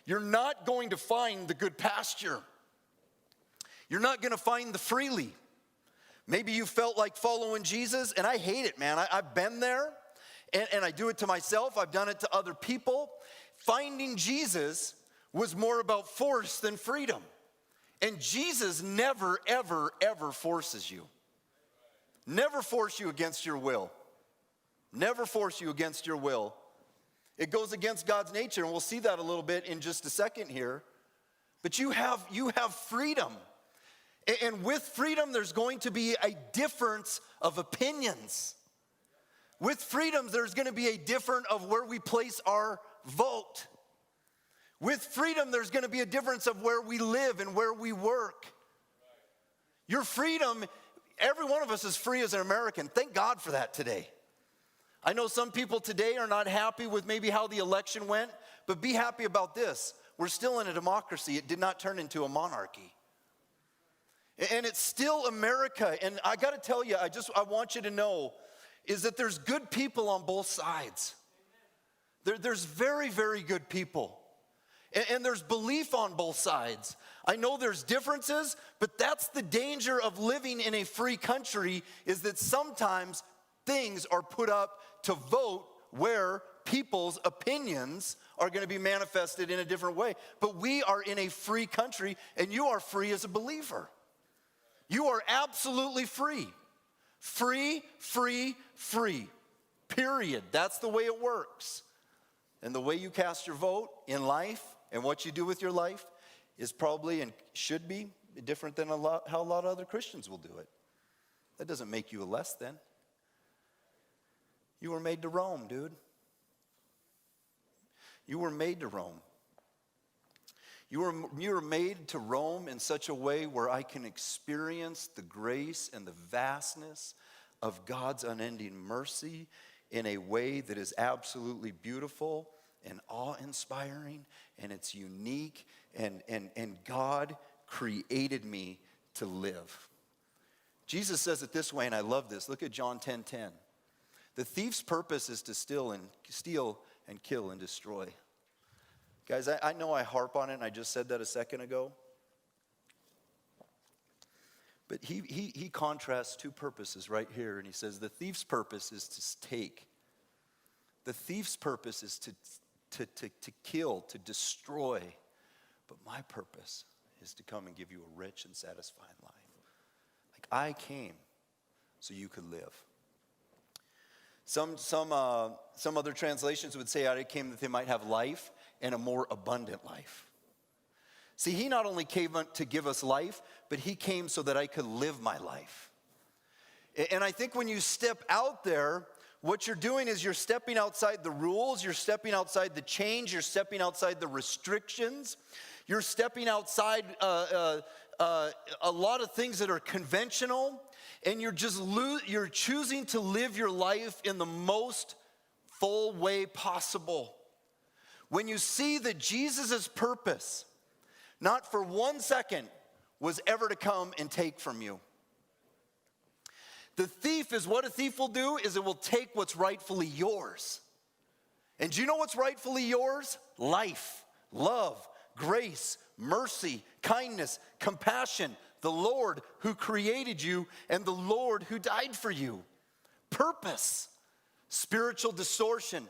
You're not going to find the good pasture. You're not going to find the freely. Maybe you felt like following Jesus, and I hate it, man. I've been there, and I do it to myself. I've done it to other people. Finding Jesus was more about force than freedom. And Jesus never, ever, ever forces you. Never force you against your will. Never force you against your will. It goes against God's nature, and we'll see that a little bit in just a second here. But you have freedom. And with freedom, there's going to be a difference of opinions. With freedom, there's going to be a difference of where we place our vote. With freedom, there's going to be a difference of where we live and where we work. Your freedom, every one of us is free as an American. Thank God for that today. I know some people today are not happy with maybe how the election went, but be happy about this. We're still in a democracy. It did not turn into a monarchy. And it's still America. And I got to tell you, I want you to know, is that there's good people on both sides. There's very, very good people. And there's belief on both sides. I know there's differences, but that's the danger of living in a free country, is that sometimes things are put up to vote where people's opinions are going to be manifested in a different way. But we are in a free country, and you are free as a believer. You are absolutely free. Free, free, free. Period. That's the way it works. And the way you cast your vote in life and what you do with your life is probably and should be different than how a lot of other Christians will do it. That doesn't make you a less than. You were made to roam, dude. You were made to roam. You were made to roam in such a way where I can experience the grace and the vastness of God's unending mercy in a way that is absolutely beautiful and awe-inspiring, and it's unique, and God created me to live. Jesus says it this way, and I love this. Look at John 10:10. The thief's purpose is to steal and kill and destroy. Guys, I know I harp on it, and I just said that a second ago. But he contrasts two purposes right here, and he says the thief's purpose is to take. The thief's purpose is to kill, to destroy. But my purpose is to come and give you a rich and satisfying life. Like I came so you could live. Some other translations would say I came that they might have life and a more abundant life. See, he not only came to give us life, but he came so that I could live my life. And I think when you step out there, what you're doing is you're stepping outside the rules, you're stepping outside the change, you're stepping outside the restrictions, you're stepping outside a lot of things that are conventional, and you're choosing to live your life in the most full way possible. When you see that Jesus' purpose, not for 1 second, was ever to come and take from you. The thief is what a thief will do is it will take what's rightfully yours. And do you know what's rightfully yours? Life, love, grace, mercy, kindness, compassion, the Lord who created you and the Lord who died for you. Purpose, spiritual distortion.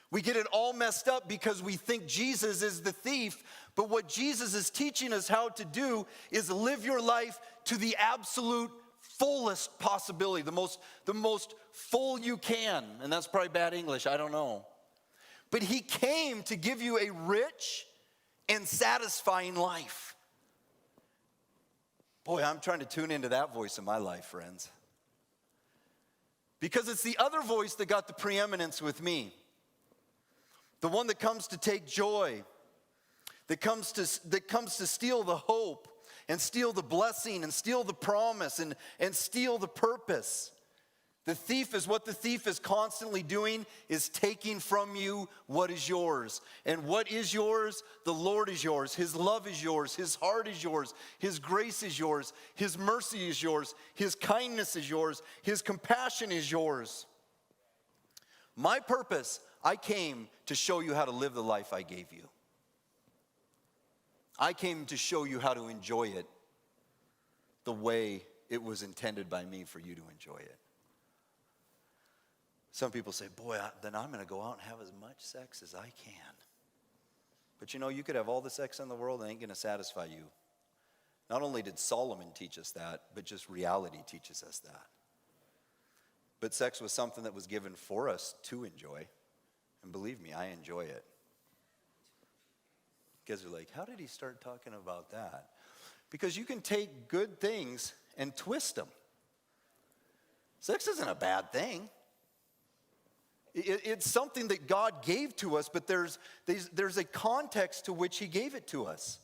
We get it all messed up because we think Jesus is the thief, but what Jesus is teaching us how to do is live your life to the absolute fullest possibility, the most full you can. And that's probably bad English, I don't know. But he came to give you a rich and satisfying life. Boy, I'm trying to tune into that voice in my life, friends. Because it's the other voice that got the preeminence with me. The one that comes to take joy, that comes to steal the hope and steal the blessing and steal the promise and steal the purpose. The thief is what the thief is constantly doing is taking from you what is yours. And what is yours? The Lord is yours. His love is yours. His heart is yours. His grace is yours. His mercy is yours. His kindness is yours. His compassion is yours. My purpose, I came to show you how to live the life I gave you. I came to show you how to enjoy it the way it was intended by me for you to enjoy it. Some people say, boy, then I'm going to go out and have as much sex as I can. But you know, you could have all the sex in the world and it ain't going to satisfy you. Not only did Solomon teach us that, but just reality teaches us that. But sex was something that was given for us to enjoy. And believe me, I enjoy it. You guys are like, how did he start talking about that? Because you can take good things and twist them. Sex isn't a bad thing. It's something that God gave to us, but there's a context to which he gave it to us.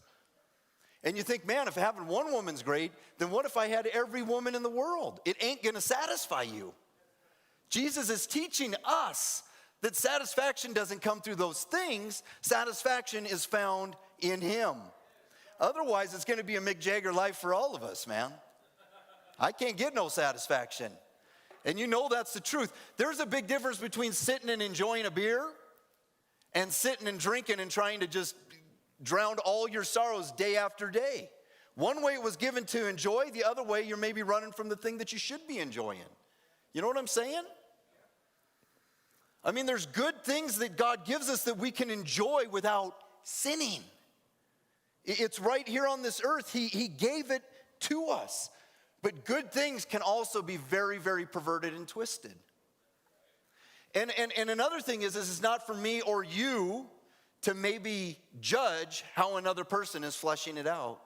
And you think, man, if having one woman's great, then what if I had every woman in the world? It ain't going to satisfy you. Jesus is teaching us that satisfaction doesn't come through those things. Satisfaction is found in him. Otherwise, it's going to be a Mick Jagger life for all of us, man. I can't get no satisfaction. And you know that's the truth. There's a big difference between sitting and enjoying a beer and sitting and drinking and trying to just drown all your sorrows day after day. One way it was given to enjoy, the other way you're maybe running from the thing that you should be enjoying. You know what I'm saying? I mean, there's good things that God gives us that we can enjoy without sinning. It's right here on this earth. He gave it to us. But good things can also be very, very perverted and twisted. And another thing is, this is not for me or you to maybe judge how another person is fleshing it out.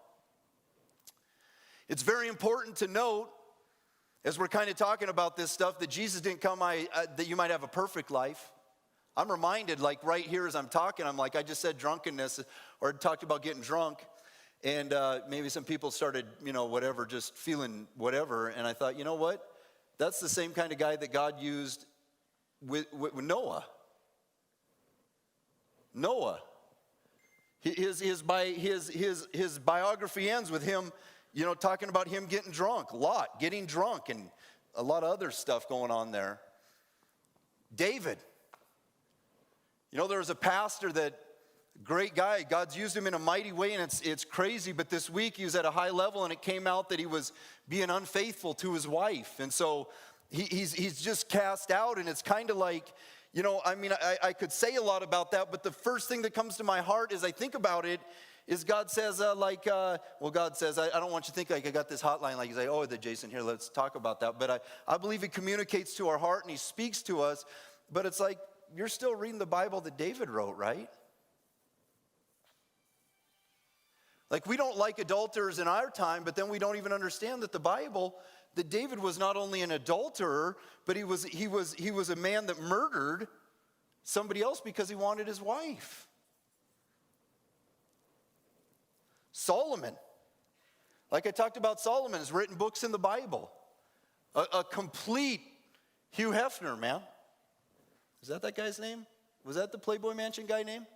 It's very important to note, as we're kind of talking about this stuff, that Jesus didn't come that you might have a perfect life. I'm reminded, like right here as I'm talking, I'm like, I just said drunkenness, or talked about getting drunk. And maybe some people started, whatever, just feeling whatever. And I thought, you know what? That's the same kind of guy that God used with Noah. Noah. His biography ends with him, talking about him getting drunk. Lot getting drunk and a lot of other stuff going on there. David. There was a pastor that Great guy. God's used him in a mighty way, and it's crazy. But this week he was at a high level, and it came out that he was being unfaithful to his wife. And so he's just cast out, and it's kind of like, I could say a lot about that, but the first thing that comes to my heart as I think about it is God says, God says, I don't want you to think like I got this hotline, like you say, oh, Jason, here, let's talk about that. But I believe he communicates to our heart, and he speaks to us. But it's like, you're still reading the Bible that David wrote, right? Like, we don't like adulterers in our time, but then we don't even understand that the Bible, that David was not only an adulterer, but he was a man that murdered somebody else because he wanted his wife. Solomon, like I talked about, Solomon has written books in the Bible. A complete Hugh Hefner, man. Is that guy's name? Was that the Playboy Mansion guy name?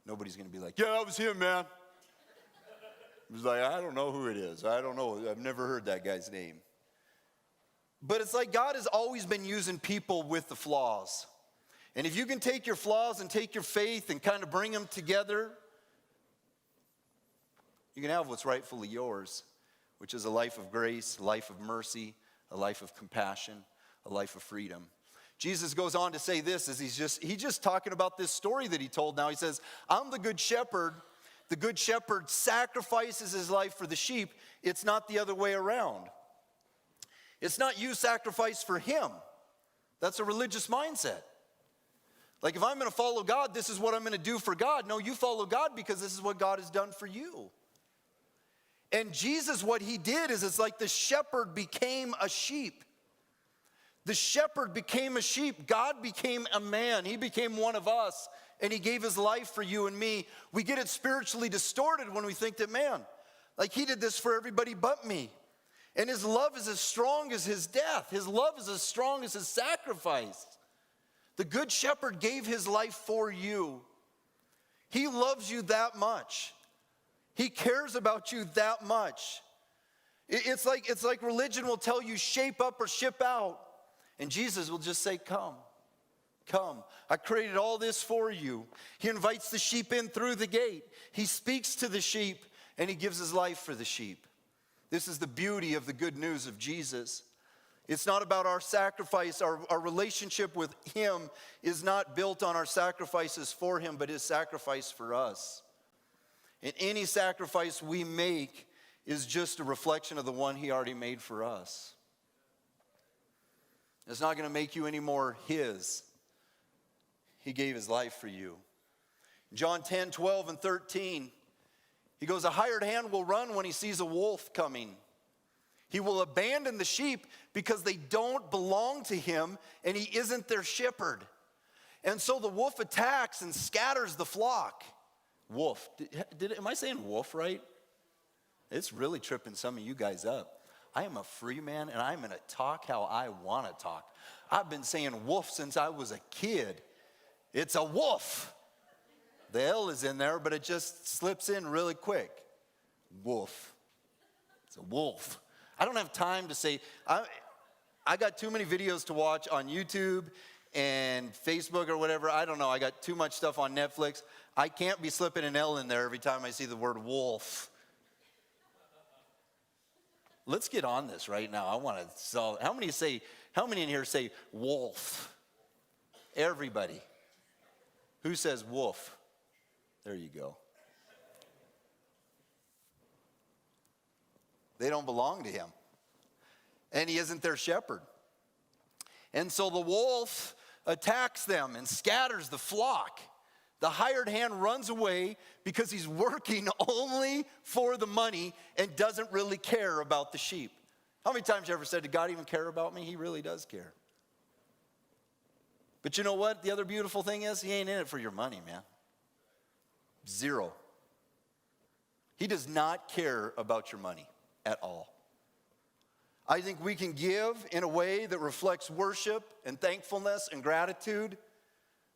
Nobody's going to be like, yeah, that was him, man. He was like, I don't know who it is. I don't know. I've never heard that guy's name. But it's like God has always been using people with the flaws. And if you can take your flaws and take your faith and kind of bring them together, you can have what's rightfully yours, which is a life of grace, a life of mercy, a life of compassion, a life of freedom. Jesus goes on to say this as he's just talking about this story that he told now. He says, I'm the good shepherd. The good shepherd sacrifices his life for the sheep. It's not the other way around. It's not you sacrifice for him. That's a religious mindset. Like, if I'm going to follow God, this is what I'm going to do for God. No, you follow God because this is what God has done for you. And Jesus, what he did is it's like the shepherd became a sheep. The shepherd became a sheep. God became a man. He became one of us. And he gave his life for you and me. We get it spiritually distorted when we think that, man, like he did this for everybody but me. And his love is as strong as his death. His love is as strong as his sacrifice. The good shepherd gave his life for you. He loves you that much. He cares about you that much. It's like religion will tell you shape up or ship out. And Jesus will just say, come. Come, I created all this for you. He invites the sheep in through the gate. He speaks to the sheep, and he gives his life for the sheep. This is the beauty of the good news of Jesus. It's not about our sacrifice. Our relationship with him is not built on our sacrifices for him, but his sacrifice for us. And any sacrifice we make is just a reflection of the one he already made for us. It's not going to make you any more his. He gave his life for you. John 10, 12, and 13. He goes, a hired hand will run when he sees a wolf coming. He will abandon the sheep because they don't belong to him and he isn't their shepherd. And so the wolf attacks and scatters the flock. Wolf. Am I saying wolf right? It's really tripping some of you guys up. I am a free man and I'm going to talk how I want to talk. I've been saying wolf since I was a kid. It's a wolf. The L is in there, but it just slips in really quick. Wolf. It's a wolf. I don't have time to say, I got too many videos to watch on YouTube and Facebook or whatever. I don't know. I got too much stuff on Netflix. I can't be slipping an L in there every time I see the word wolf. Let's get on this right now. I want to solve. How many in here say wolf? Everybody. Who says wolf? There you go. They don't belong to him. And he isn't their shepherd. And so the wolf attacks them and scatters the flock. The hired hand runs away because he's working only for the money and doesn't really care about the sheep. How many times have you ever said, did God even care about me? He really does care. But you know what? The other beautiful thing is he ain't in it for your money, man. Zero. He does not care about your money at all. I think we can give in a way that reflects worship and thankfulness and gratitude,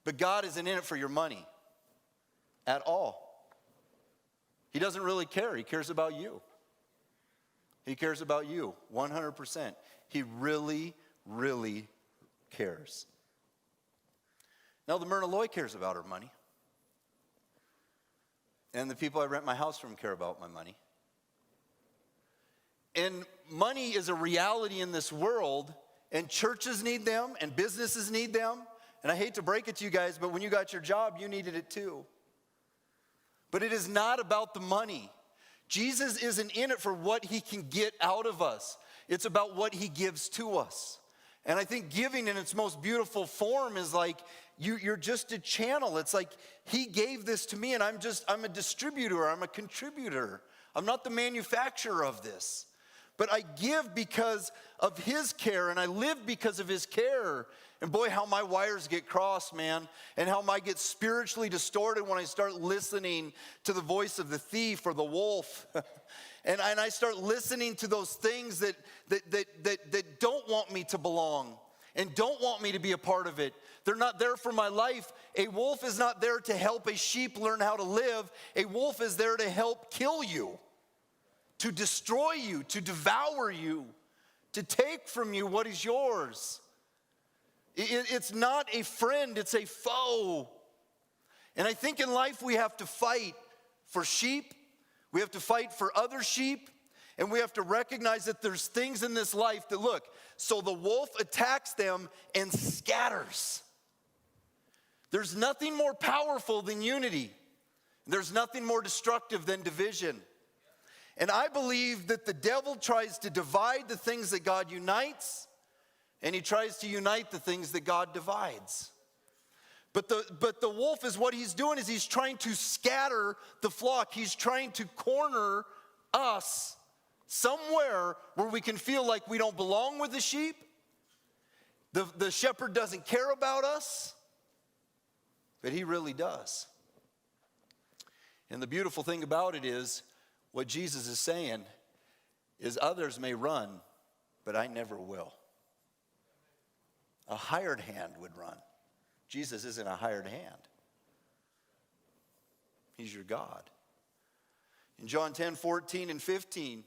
but God isn't in it for your money at all. He doesn't really care. He cares about you. He cares about you 100%. He really, really cares. Now, the Myrna Loy cares about her money. And the people I rent my house from care about my money. And money is a reality in this world, and churches need them, and businesses need them. And I hate to break it to you guys, but when you got your job, you needed it too. But it is not about the money. Jesus isn't in it for what he can get out of us. It's about what he gives to us. And I think giving in its most beautiful form is like you're just a channel. It's like he gave this to me and I'm a distributor, I'm a contributor. I'm not the manufacturer of this. But I give because of his care and I live because of his care. And boy, how my wires get crossed, man. And how I get spiritually distorted when I start listening to the voice of the thief or the wolf. and I start listening to those things that don't want me to belong and don't want me to be a part of it. They're not there for my life. A wolf is not there to help a sheep learn how to live. A wolf is there to help kill you, to destroy you, to devour you, to take from you what is yours. It's not a friend, it's a foe. And I think in life we have to fight for sheep, we have to fight for other sheep, and we have to recognize that there's things in this life that, look, so the wolf attacks them and scatters. There's nothing more powerful than unity. There's nothing more destructive than division. And I believe that the devil tries to divide the things that God unites, and he tries to unite the things that God divides. But the wolf is what he's doing is he's trying to scatter the flock. He's trying to corner us somewhere where we can feel like we don't belong with the sheep. The shepherd doesn't care about us, but he really does. And the beautiful thing about it is, what Jesus is saying is others may run, but I never will. A hired hand would run. Jesus isn't a hired hand. He's your God. In John 10, 14 and 15,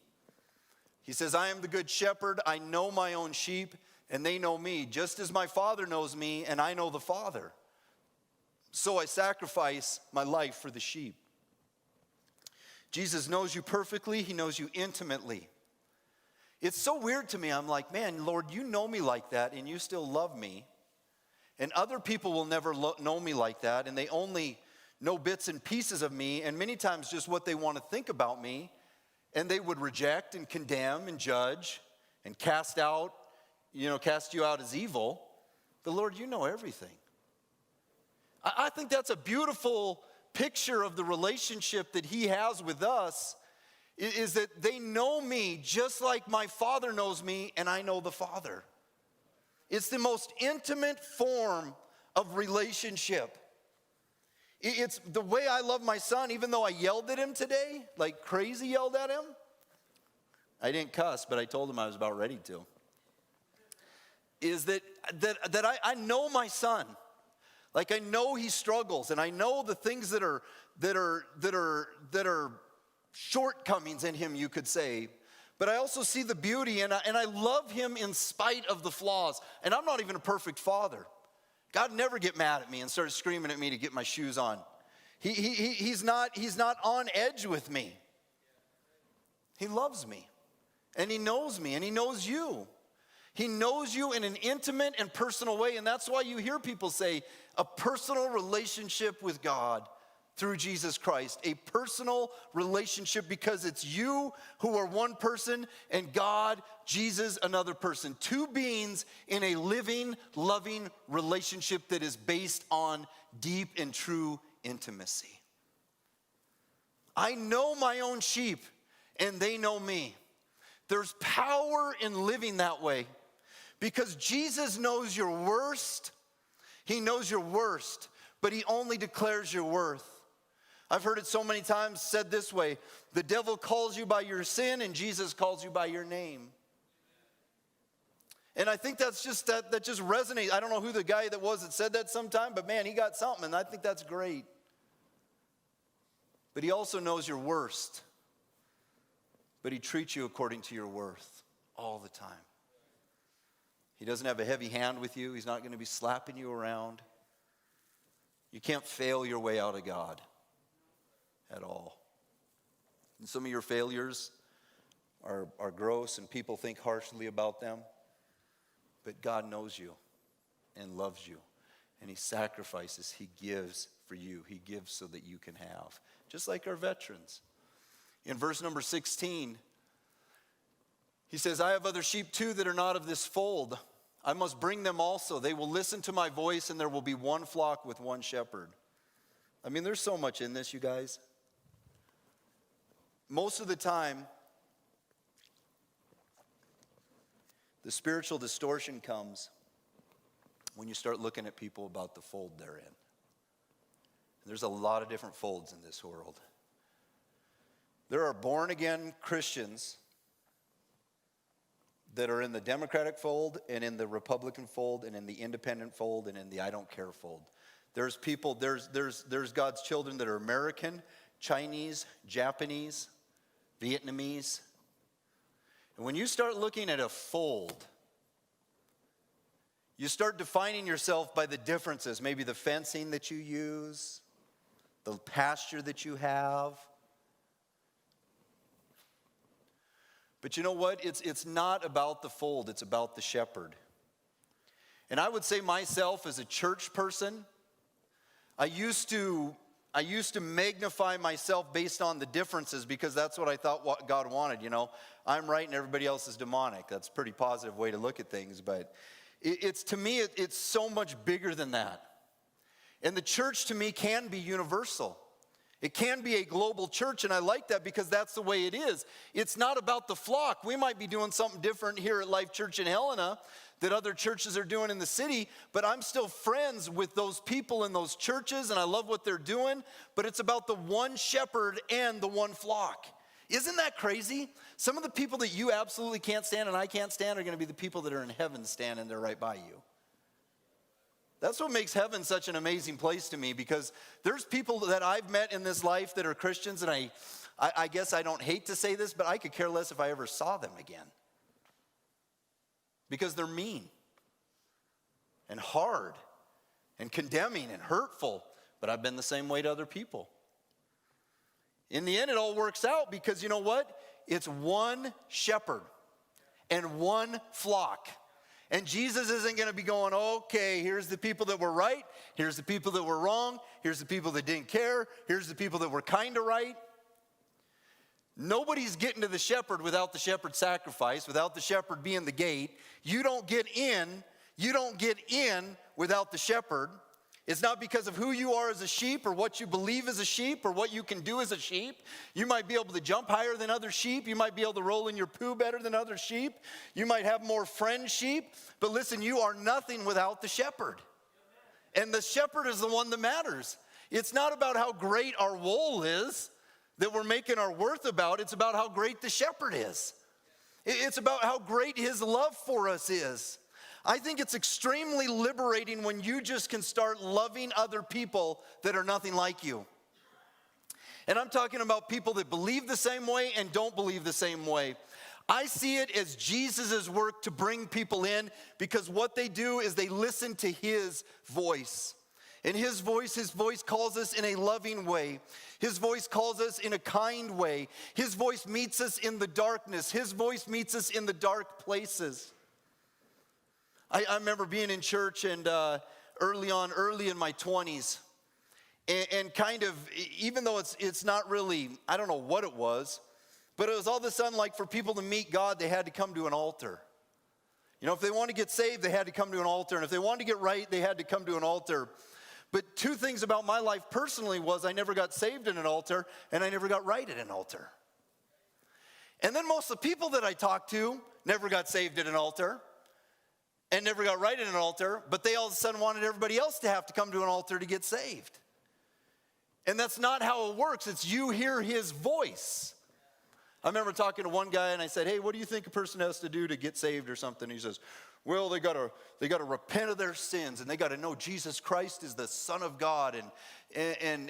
he says, I am the good shepherd. I know my own sheep, and they know me, just as my Father knows me, and I know the Father. So I sacrifice my life for the sheep. Jesus knows you perfectly. He knows you intimately. It's so weird to me. I'm like, man, Lord, you know me like that, and you still love me. And other people will never know me like that, and they only know bits and pieces of me, and many times just what they want to think about me, and they would reject and condemn and judge and cast you out as evil. But Lord, you know everything. I think that's a beautiful picture of the relationship that he has with us, is that they know me just like my Father knows me, and I know the Father. It's the most intimate form of relationship. It's the way I love my son, even though I yelled at him today, like crazy yelled at him. I didn't cuss, but I told him I was about ready to. Is that I know my son. Like I know he struggles, and I know the things that are shortcomings in him, you could say. But I also see the beauty, and I love him in spite of the flaws. And I'm not even a perfect father. God never get mad at me and start screaming at me to get my shoes on. He's not on edge with me. He loves me, and he knows me, and he knows you. He knows you in an intimate and personal way, and that's why you hear people say a personal relationship with God through Jesus Christ. A personal relationship, because it's you who are one person and God, Jesus, another person. Two beings in a living, loving relationship that is based on deep and true intimacy. I know my own sheep and they know me. There's power in living that way. Because Jesus knows your worst, he knows your worst, but he only declares your worth. I've heard it so many times said this way: the devil calls you by your sin and Jesus calls you by your name. And I think that's just that just resonates. I don't know who the guy that was that said that sometime, but man, he got something, and I think that's great. But he also knows your worst, but he treats you according to your worth all the time. He doesn't have a heavy hand with you. He's not going to be slapping you around. You can't fail your way out of God. at all. And some of your failures are gross and people think harshly about them. But God knows you and loves you. And he sacrifices, he gives for you. He gives so that you can have. Just like our veterans. In verse number 16, he says, I have other sheep too that are not of this fold. I must bring them also. They will listen to my voice, and there will be one flock with one shepherd. I mean, there's so much in this, you guys. Most of the time, the spiritual distortion comes when you start looking at people about the fold they're in. There's a lot of different folds in this world. There are born-again Christians that are in the Democratic fold and in the Republican fold and in the independent fold and in the I don't care fold. There's people, there's God's children that are American, Chinese, Japanese, Vietnamese. And when you start looking at a fold, you start defining yourself by the differences, maybe the fencing that you use, the pasture that you have. But you know what? It's not about the fold, it's about the shepherd. And I would say myself as a church person, I used to magnify myself based on the differences because that's what I thought what God wanted. You know, I'm right and everybody else is demonic. That's a pretty positive way to look at things. But to me, it's so much bigger than that. And the church to me can be universal. It can be a global church, and I like that because that's the way it is. It's not about the flock. We might be doing something different here at Life Church in Helena that other churches are doing in the city, but I'm still friends with those people in those churches, and I love what they're doing, but it's about the one shepherd and the one flock. Isn't that crazy? Some of the people that you absolutely can't stand and I can't stand are going to be the people that are in heaven standing there right by you. That's what makes heaven such an amazing place to me, because there's people that I've met in this life that are Christians, and I guess I don't hate to say this, but I could care less if I ever saw them again. Because they're mean and hard and condemning and hurtful, but I've been the same way to other people. In the end, it all works out because you know what? It's one shepherd and one flock. And Jesus isn't going to be going, okay, here's the people that were right, here's the people that were wrong, here's the people that didn't care, here's the people that were kind of right. Nobody's getting to the shepherd without the shepherd's sacrifice, without the shepherd being the gate. You don't get in without the shepherd. It's not because of who you are as a sheep or what you believe as a sheep or what you can do as a sheep. You might be able to jump higher than other sheep. You might be able to roll in your poo better than other sheep. You might have more friend sheep. But listen, you are nothing without the shepherd. And the shepherd is the one that matters. It's not about how great our wool is that we're making our worth about. It's about how great the shepherd is. It's about how great his love for us is. I think it's extremely liberating when you just can start loving other people that are nothing like you. And I'm talking about people that believe the same way and don't believe the same way. I see it as Jesus' work to bring people in, because what they do is they listen to his voice. And his voice calls us in a loving way. His voice calls us in a kind way. His voice meets us in the darkness. His voice meets us in the dark places. I remember being in church and early in my 20s, and kind of, even though it's not really, I don't know what it was, but it was all of a sudden like for people to meet God, they had to come to an altar. You know, if they wanted to get saved, they had to come to an altar. And if they wanted to get right, they had to come to an altar. But two things about my life personally was I never got saved at an altar, and I never got right at an altar. And then most of the people that I talked to never got saved at an altar and never got right at an altar, but they all of a sudden wanted everybody else to have to come to an altar to get saved. And that's not how it works. It's you hear his voice. I remember talking to one guy and I said, hey, what do you think a person has to do to get saved or something? He says, well, they gotta repent of their sins, and they gotta know Jesus Christ is the Son of God. And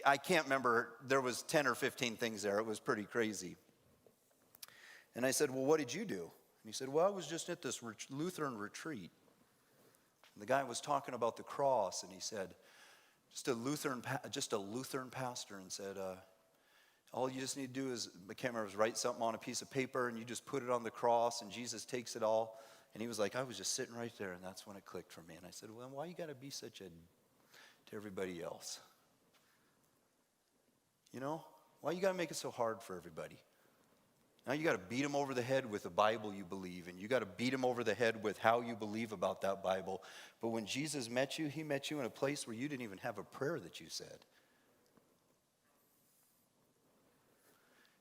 I can't remember, there was 10 or 15 things there. It was pretty crazy. And I said, well, what did you do? And he said, well, I was just at this Lutheran retreat. And the guy was talking about the cross, and he said, just a Lutheran pastor, and said, all you just need to do is, I can't remember, write something on a piece of paper, and you just put it on the cross, and Jesus takes it all. And he was like, I was just sitting right there, and that's when it clicked for me. And I said, well, why you got to be such a to everybody else? You know, why you got to make it so hard for everybody? Now you got to beat them over the head with the Bible you believe, and you got to beat them over the head with how you believe about that Bible. But when Jesus met you, he met you in a place where you didn't even have a prayer that you said.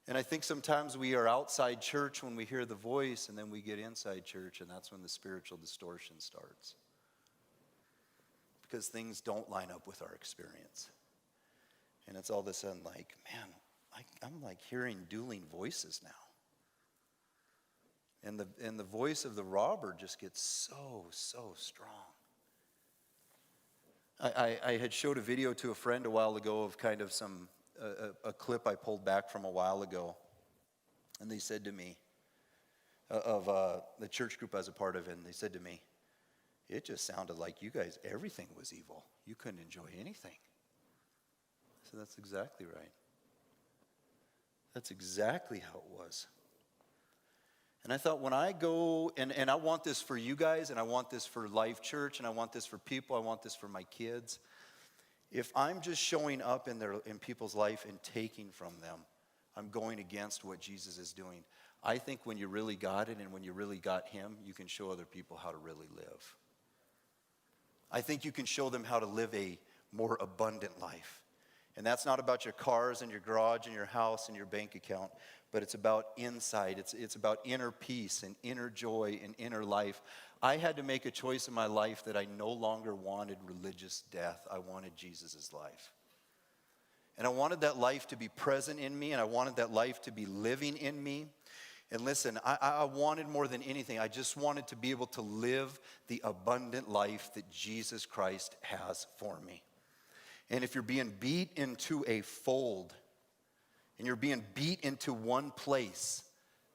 And I think sometimes we are outside church when we hear the voice, and then we get inside church, and that's when the spiritual distortion starts. Because things don't line up with our experience. And it's all of a sudden like, man, I'm like hearing dueling voices now. And the voice of the robber just gets so strong. I had showed a video to a friend a while ago of kind of a clip I pulled back from a while ago. And they said to me, of the church group I was a part of, and they said to me, it just sounded like you guys, everything was evil. You couldn't enjoy anything. So that's exactly right. That's exactly how it was. And I thought when I go, and I want this for you guys, and I want this for Life Church, and I want this for people, I want this for my kids. If I'm just showing up in people's life and taking from them, I'm going against what Jesus is doing. I think when you really got it and when you really got him, you can show other people how to really live. I think you can show them how to live a more abundant life. And that's not about your cars and your garage and your house and your bank account, but it's about inside. It's about inner peace and inner joy and inner life. I had to make a choice in my life that I no longer wanted religious death. I wanted Jesus' life. And I wanted that life to be present in me, and I wanted that life to be living in me. And listen, I wanted more than anything, I just wanted to be able to live the abundant life that Jesus Christ has for me. And if you're being beat into a fold, and you're being beat into one place,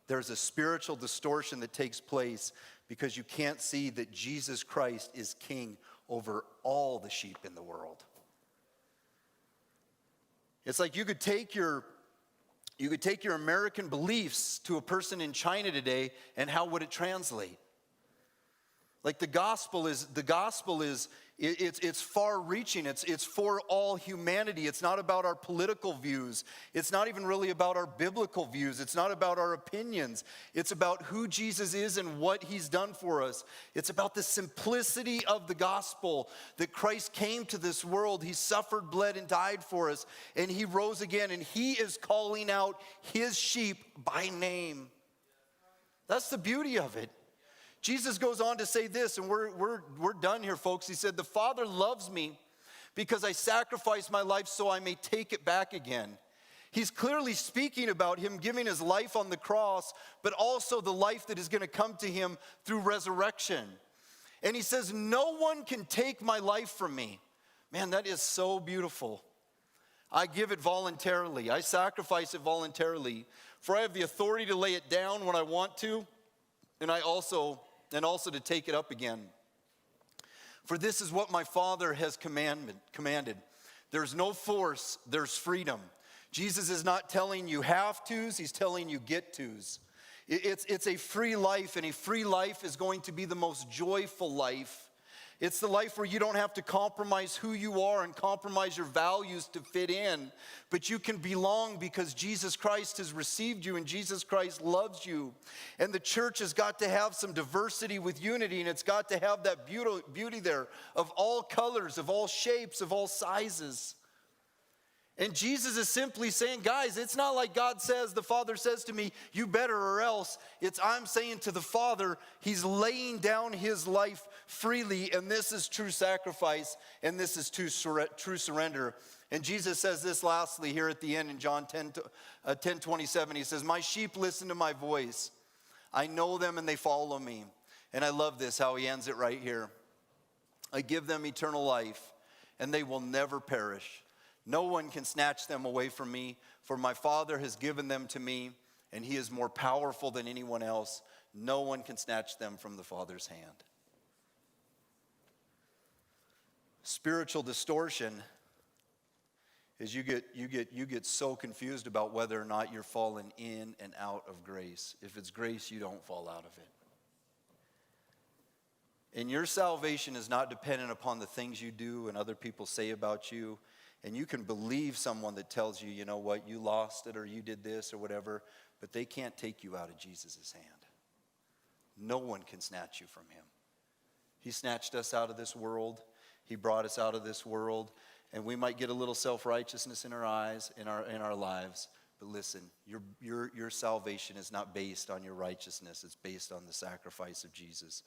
there's a spiritual distortion that takes place because you can't see that Jesus Christ is king over all the sheep in the world. It's like you could take your American beliefs to a person in China today, and how would it translate? Like the gospel is it's far-reaching. It's for all humanity. It's not about our political views. It's not even really about our biblical views. It's not about our opinions. It's about who Jesus is and what he's done for us. It's about the simplicity of the gospel, that Christ came to this world. He suffered, bled, and died for us, and he rose again, and he is calling out his sheep by name. That's the beauty of it. Jesus goes on to say this, and we're done here, folks. He said, the Father loves me because I sacrificed my life so I may take it back again. He's clearly speaking about him giving his life on the cross, but also the life that is going to come to him through resurrection. And he says, no one can take my life from me. Man, that is so beautiful. I give it voluntarily. I sacrifice it voluntarily. For I have the authority to lay it down when I want to, and also to take it up again. For this is what my Father has commanded. There's no force, there's freedom. Jesus is not telling you have tos, he's telling you get tos. It's a free life, and a free life is going to be the most joyful life. It's the life where you don't have to compromise who you are and compromise your values to fit in, but you can belong because Jesus Christ has received you and Jesus Christ loves you. And the church has got to have some diversity with unity, and it's got to have that beauty there of all colors, of all shapes, of all sizes. And Jesus is simply saying, guys, it's not like God says, the Father says to me, you better or else. It's I'm saying to the Father, he's laying down his life freely, and this is true sacrifice, and this is true surrender. And Jesus says this lastly here at the end in John 10:27. He says, my sheep listen to my voice. I know them and they follow me. And I love this, how he ends it right here. I give them eternal life, and they will never perish. No one can snatch them away from me, for my Father has given them to me, and he is more powerful than anyone else. No one can snatch them from the Father's hand. Spiritual distortion is you get so confused about whether or not you're falling in and out of grace. If it's grace, you don't fall out of it. And your salvation is not dependent upon the things you do and other people say about you. And you can believe someone that tells you, you know what, you lost it or you did this or whatever, but they can't take you out of Jesus' hand. No one can snatch you from him. He snatched us out of this world. He brought us out of this world. And we might get a little self-righteousness in our eyes, in our lives. But listen, your salvation is not based on your righteousness. It's based on the sacrifice of Jesus.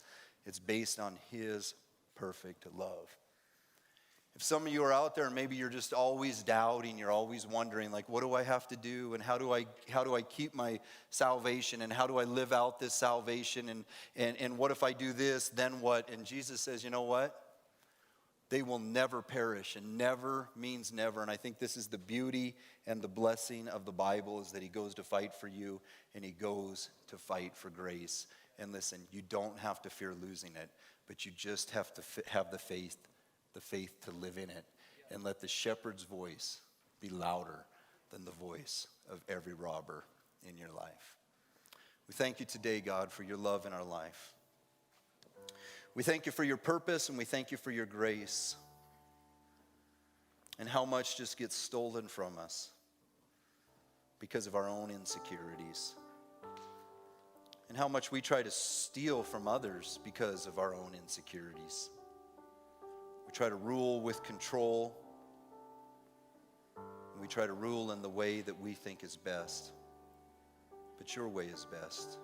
It's based on his perfect love. If some of you are out there and maybe you're just always doubting, you're always wondering, like, what do I have to do? And how do I keep my salvation? And how do I live out this salvation? And what if I do this, then what? And Jesus says, you know what? They will never perish, and never means never. And I think this is the beauty and the blessing of the Bible, is that he goes to fight for you and he goes to fight for grace. And listen, you don't have to fear losing it, but you just have to have the faith to live in it, and let the shepherd's voice be louder than the voice of every robber in your life. We thank you today, God, for your love in our life. We thank you for your purpose, and we thank you for your grace, and how much just gets stolen from us because of our own insecurities, and how much we try to steal from others because of our own insecurities. We try to rule with control, and we try to rule in the way that we think is best. But your way is best,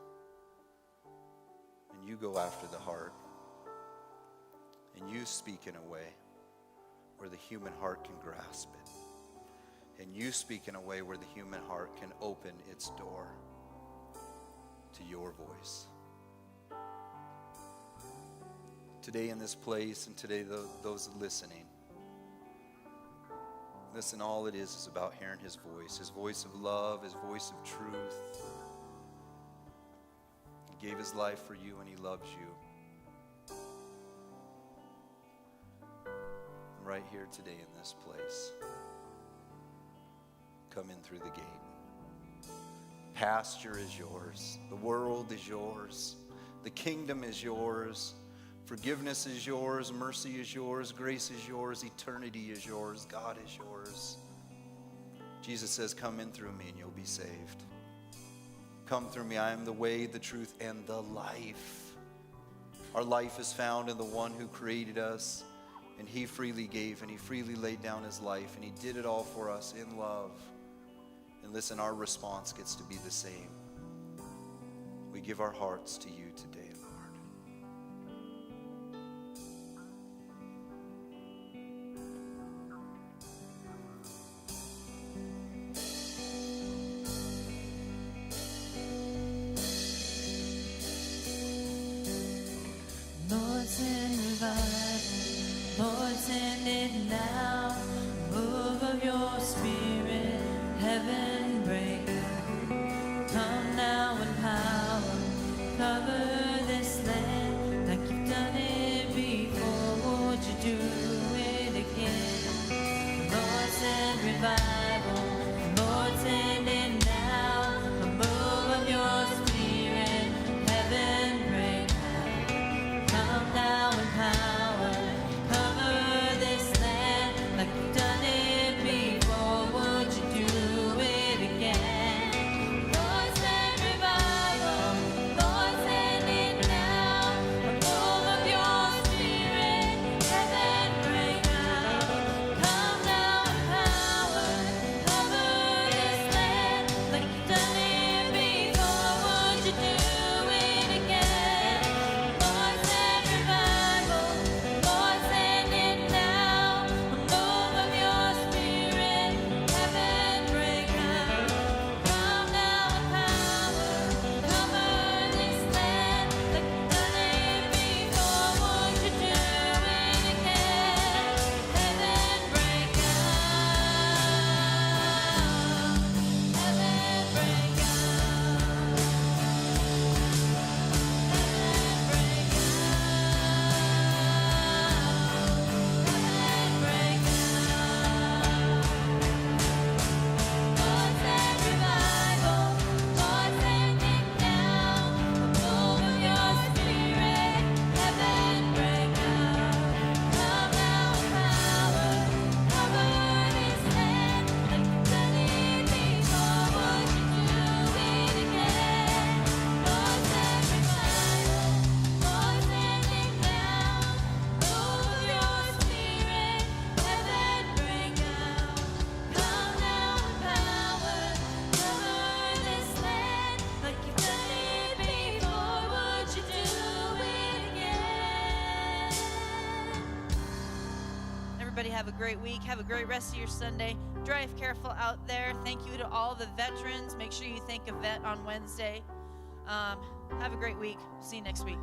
and you go after the heart. And you speak in a way where the human heart can grasp it. And you speak in a way where the human heart can open its door to your voice. Today in this place, and today those listening, listen, all it is about hearing his voice of love, his voice of truth. He gave his life for you, and he loves you. Right here today in this place. Come in through the gate. Pasture is yours. The world is yours. The kingdom is yours. Forgiveness is yours. Mercy is yours. Grace is yours. Eternity is yours. God is yours. Jesus says, come in through me and you'll be saved. Come through me. I am the way, the truth, and the life. Our life is found in the one who created us. And he freely gave, and he freely laid down his life, and he did it all for us in love. And listen, our response gets to be the same. We give our hearts to you today, Lord. Lord, send revival. Lord, send it now. Move of your spirit, heaven break out. Come now in power, cover you have a great week. Have a great rest of your Sunday. Drive careful out there. Thank you to all the veterans. Make sure you thank a vet on Wednesday. Have a great week. See you next week.